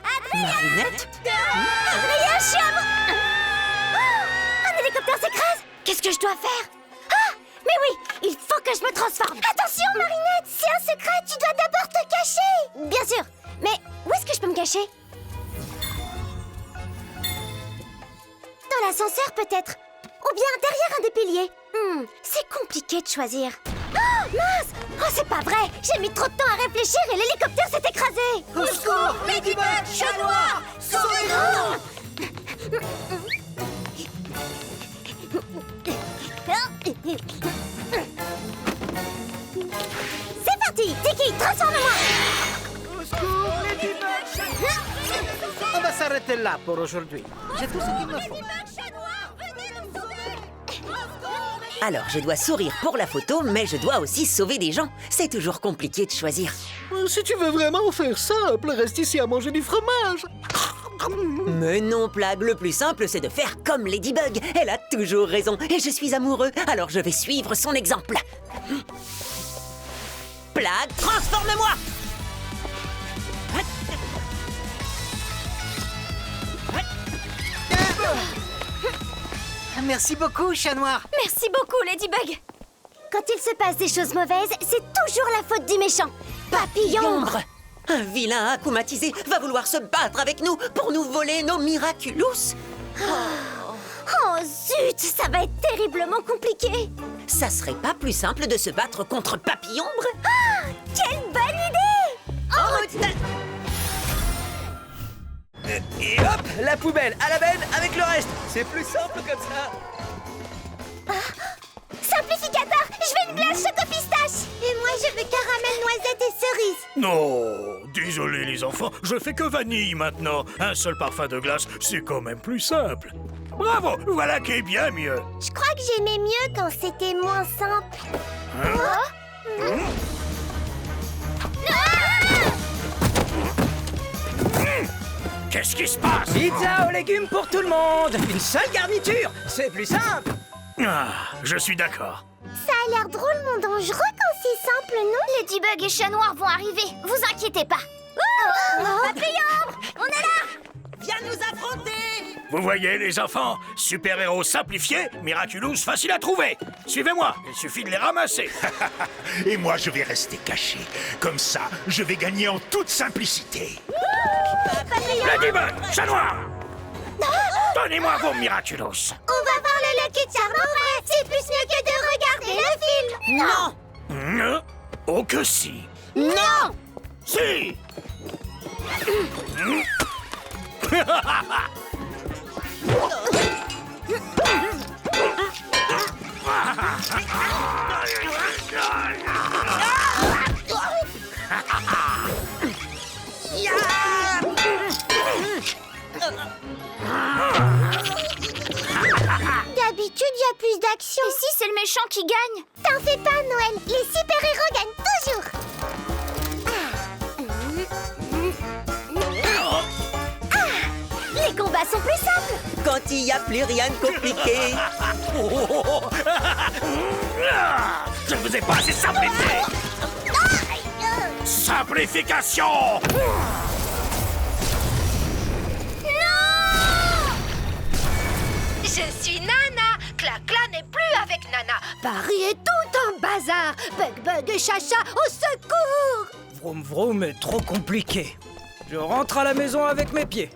Adrien! Marinette? Adrien, je suis amoureuse! Oh, un hélicoptère s'écrase! Qu'est-ce que je dois faire? Ah! Mais oui, il faut que je me transforme. Attention, Marinette, c'est un secret, tu dois d'abord te cacher. Bien sûr, mais où est-ce que je peux me cacher? Dans l'ascenseur, peut-être. Ou bien derrière un des piliers. C'est compliqué de choisir. Oh, mince! Oh, c'est pas vrai! J'ai mis trop de temps à réfléchir et l'hélicoptère s'est écrasé! Au secours! Ladybug! Chat noir! Sauvez-nous! C'est parti! Tiki, transforme-moi! Au secours! Ladybug! On va s'arrêter là pour aujourd'hui. J'ai tout ce qu'il me faut. Alors, je dois sourire pour la photo, mais je dois aussi sauver des gens. C'est toujours compliqué de choisir. Si tu veux vraiment faire simple, reste ici à manger du fromage. Mais non, Plagg, le plus simple, c'est de faire comme Ladybug. Elle a toujours raison, et je suis amoureux, alors je vais suivre son exemple. Plagg, transforme-moi! Merci beaucoup, chat noir. Merci beaucoup, Ladybug! Quand il se passe des choses mauvaises, c'est toujours la faute du méchant. Papillombre! Un vilain akumatisé va vouloir se battre avec nous pour nous voler nos Miraculous. Oh zut, ça va être terriblement compliqué. Ça serait pas plus simple de se battre contre Papillombre? Ah, quelle bonne idée! En route! Et hop, la poubelle à la benne avec le reste. C'est plus simple comme ça. Simplificateur, je veux une glace choco-pistache. Et moi, je veux caramel, noisette et cerise. Non, désolé les enfants, je fais que vanille maintenant. Un seul parfum de glace, c'est quand même plus simple. Bravo, voilà qui est bien mieux. Je crois que j'aimais mieux quand c'était moins simple. Qu'est-ce qui se passe? Pizza aux légumes pour tout le monde. Une seule garniture. C'est plus simple. Ah, je suis d'accord. Ça a l'air drôlement dangereux quand c'est simple, non? Ladybug et Chat Noir vont arriver, vous inquiétez pas. Papillombre, on est là. Viens nous affronter! Vous voyez les enfants, super-héros simplifiés, Miraculous facile à trouver. Suivez-moi, il suffit de les ramasser. Et moi, je vais rester caché. Comme ça, je vais gagner en toute simplicité. Ladybug, Chat Noir, donnez-moi vos Miraculous. On va voir le Lucky Charm en vrai. C'est plus mieux que de regarder le film. Non! Oh que si. Non. Si. D'habitude, il y a plus d'action. Et si c'est le méchant qui gagne? T'en fais pas, Noël. Les super-héros gagnent toujours. Les combats sont plus simples. Quand il n'y a plus rien de compliqué. Je ne vous ai pas assez simplifié. Simplification. Je suis Nana. Clacla n'est plus avec Nana. Paris est tout un bazar. Bug Bug et Chacha, au secours! Vroom vroom est trop compliqué. Je rentre à la maison avec mes pieds.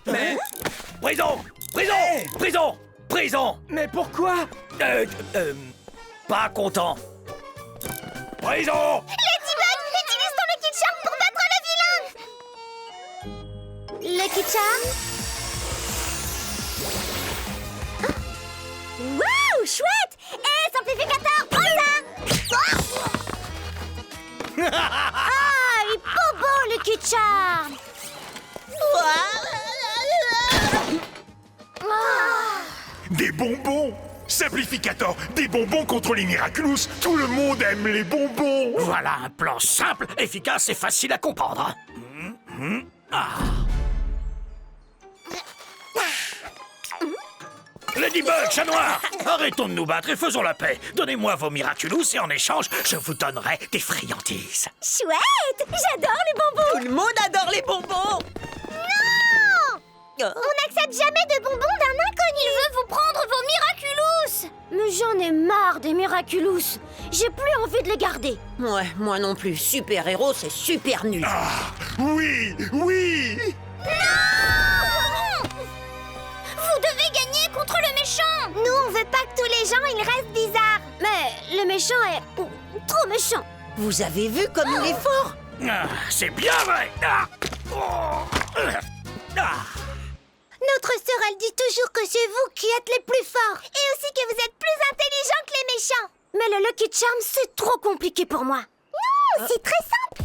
Mais... Prison! Prison! Prison! Prison! Mais pourquoi? Pas content. Prison! Ladybug, utilise ton Lucky Charm pour battre le vilain. Lucky Charm? Waouh, chouette! Hé, simplificateur, prends ça! Ah, il est bobo, Lucky Charm! Des bonbons! Simplificator, des bonbons contre les Miraculous. Tout le monde aime les bonbons. Voilà un plan simple, efficace et facile à comprendre. Ladybug, chat noir, arrêtons de nous battre et faisons la paix. Donnez-moi vos Miraculous et en échange, je vous donnerai des friandises. Chouette! J'adore les bonbons! Tout le monde adore les bonbons. On n'accepte jamais de bonbons d'un inconnu. Il veut vous prendre vos Miraculous! Mais j'en ai marre des Miraculous. J'ai plus envie de les garder. Ouais, moi non plus. Super-héros, c'est super nul. Oui, oui. Vous devez gagner contre le méchant! Nous, on veut pas que tous les gens ils restent bizarres. Mais le méchant est trop méchant. Vous avez vu comme il est fort? C'est bien vrai. Notre sœur, elle dit toujours que c'est vous qui êtes les plus forts. Et aussi que vous êtes plus intelligents que les méchants. Mais le Lucky Charm, c'est trop compliqué pour moi. Non, c'est très simple.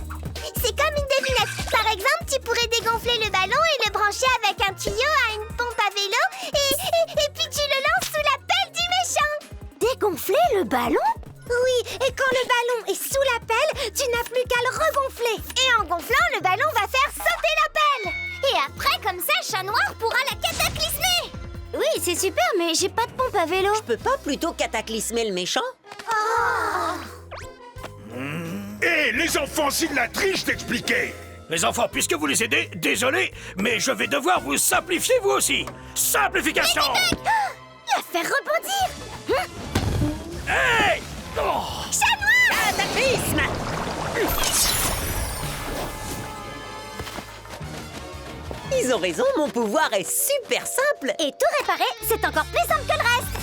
C'est comme une devinette. Par exemple, tu pourrais dégonfler le ballon et le brancher avec un tuyau à une pompe à vélo et puis tu le lances sous la pelle du méchant. Dégonfler le ballon? Oui, et quand le ballon est sous la pelle, tu n'as plus qu'à le regonfler. Et en gonflant, le ballon va faire sauter la pelle. Et après, comme ça, Chat Noir pourra la cataclysmer. Oui, c'est super, mais j'ai pas de pompe à vélo. Je peux pas plutôt cataclysmer le méchant? Hé, les enfants, c'est de la triche d'expliquer. Les enfants, puisque vous les aidez, désolé, mais je vais devoir vous simplifier vous aussi. Simplification! La faire rebondir! Hey! Oh! Chat Noir! Cataclysme! Ils ont raison, mon pouvoir est super simple. Et tout réparer, c'est encore plus simple que le reste.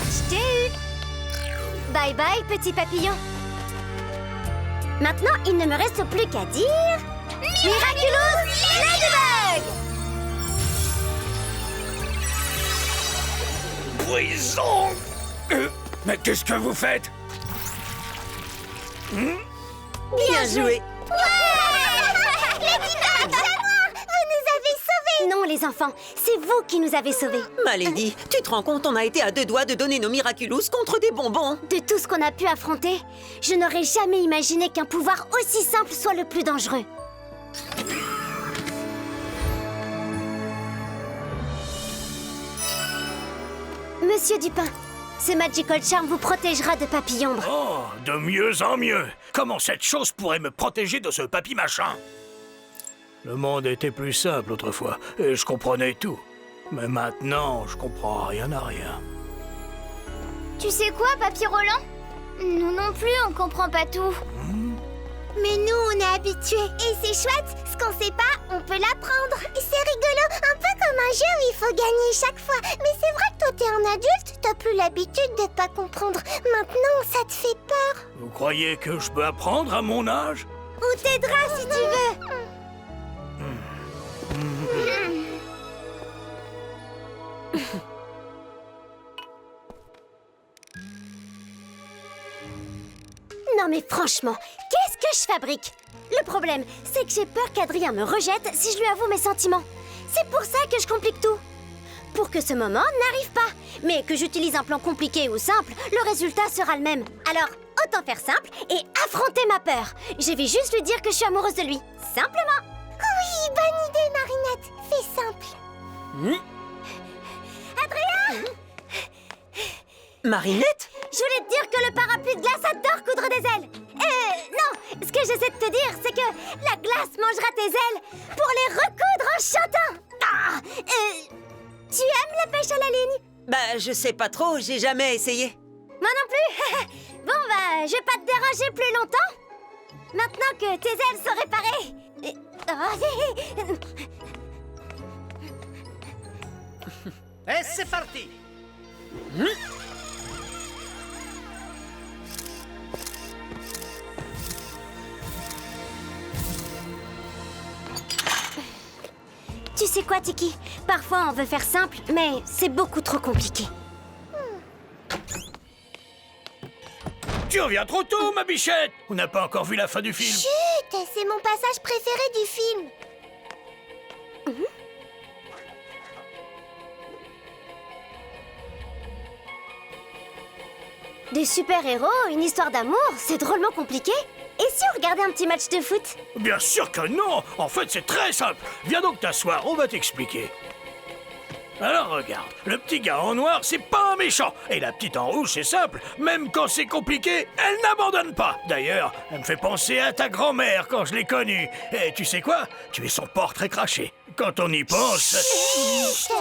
Je t'ai eu. Bye bye, petit papillon. Maintenant, il ne me reste plus qu'à dire... Miraculous Ladybug! Prison! Mais qu'est-ce que vous faites? Bien joué. Vous nous avez sauvés. Non, les enfants, c'est vous qui nous avez sauvés. Malady, tu te rends compte, on a été à 2 doigts de donner nos Miraculous contre des bonbons. De tout ce qu'on a pu affronter, je n'aurais jamais imaginé qu'un pouvoir aussi simple soit le plus dangereux. Monsieur Dupin, ce Magical Charm vous protégera de papillombre. Oh, de mieux en mieux. Comment cette chose pourrait me protéger de ce papy-machin? Le monde était plus simple autrefois, et je comprenais tout. Mais maintenant, je comprends rien à rien. Tu sais quoi, Papy Roland? Nous non plus, on comprend pas tout. Mais nous, on est habitués. Et c'est chouette, ce qu'on sait pas, on peut l'apprendre. Et c'est rigolo, un peu comme un jeu où il faut gagner chaque fois. Mais c'est vrai que toi, t'es un adulte, t'as plus l'habitude de pas comprendre. Maintenant, ça te fait peur. Vous croyez que je peux apprendre à mon âge? On t'aidera si tu veux. Non mais franchement, qu'est-ce que je fabrique? Le problème, c'est que j'ai peur qu'Adrien me rejette si je lui avoue mes sentiments. C'est pour ça que je complique tout. Pour que ce moment n'arrive pas. Mais que j'utilise un plan compliqué ou simple, le résultat sera le même. Alors, autant faire simple et affronter ma peur. Je vais juste lui dire que je suis amoureuse de lui. Simplement. Oui, bonne idée, Marinette. Fais simple. Adrien! Marinette? Je voulais te dire que le parapluie de glace adore coudre des ailes. Non, ce que j'essaie de te dire, c'est que la glace mangera tes ailes pour les recoudre en chantant. Tu aimes la pêche à la ligne? Bah, je sais pas trop, j'ai jamais essayé. Moi non plus. Bon, bah, je vais pas te déranger plus longtemps. Maintenant que tes ailes sont réparées. Et c'est parti. Tu sais quoi, Tiki? Parfois, on veut faire simple, mais c'est beaucoup trop compliqué. Tu reviens trop tôt, ma bichette. On n'a pas encore vu la fin du film. Chut, c'est mon passage préféré du film. Des super-héros, une histoire d'amour, c'est drôlement compliqué. Et si on regardait un petit match de foot? Bien sûr que non. En fait, c'est très simple. Viens donc t'asseoir, on va t'expliquer. Alors regarde, le petit gars en noir, c'est pas un méchant. Et la petite en rouge, c'est simple. Même quand c'est compliqué, elle n'abandonne pas. D'ailleurs, elle me fait penser à ta grand-mère quand je l'ai connue. Et tu sais quoi? Tu es son portrait craché. Quand on y pense... Chut.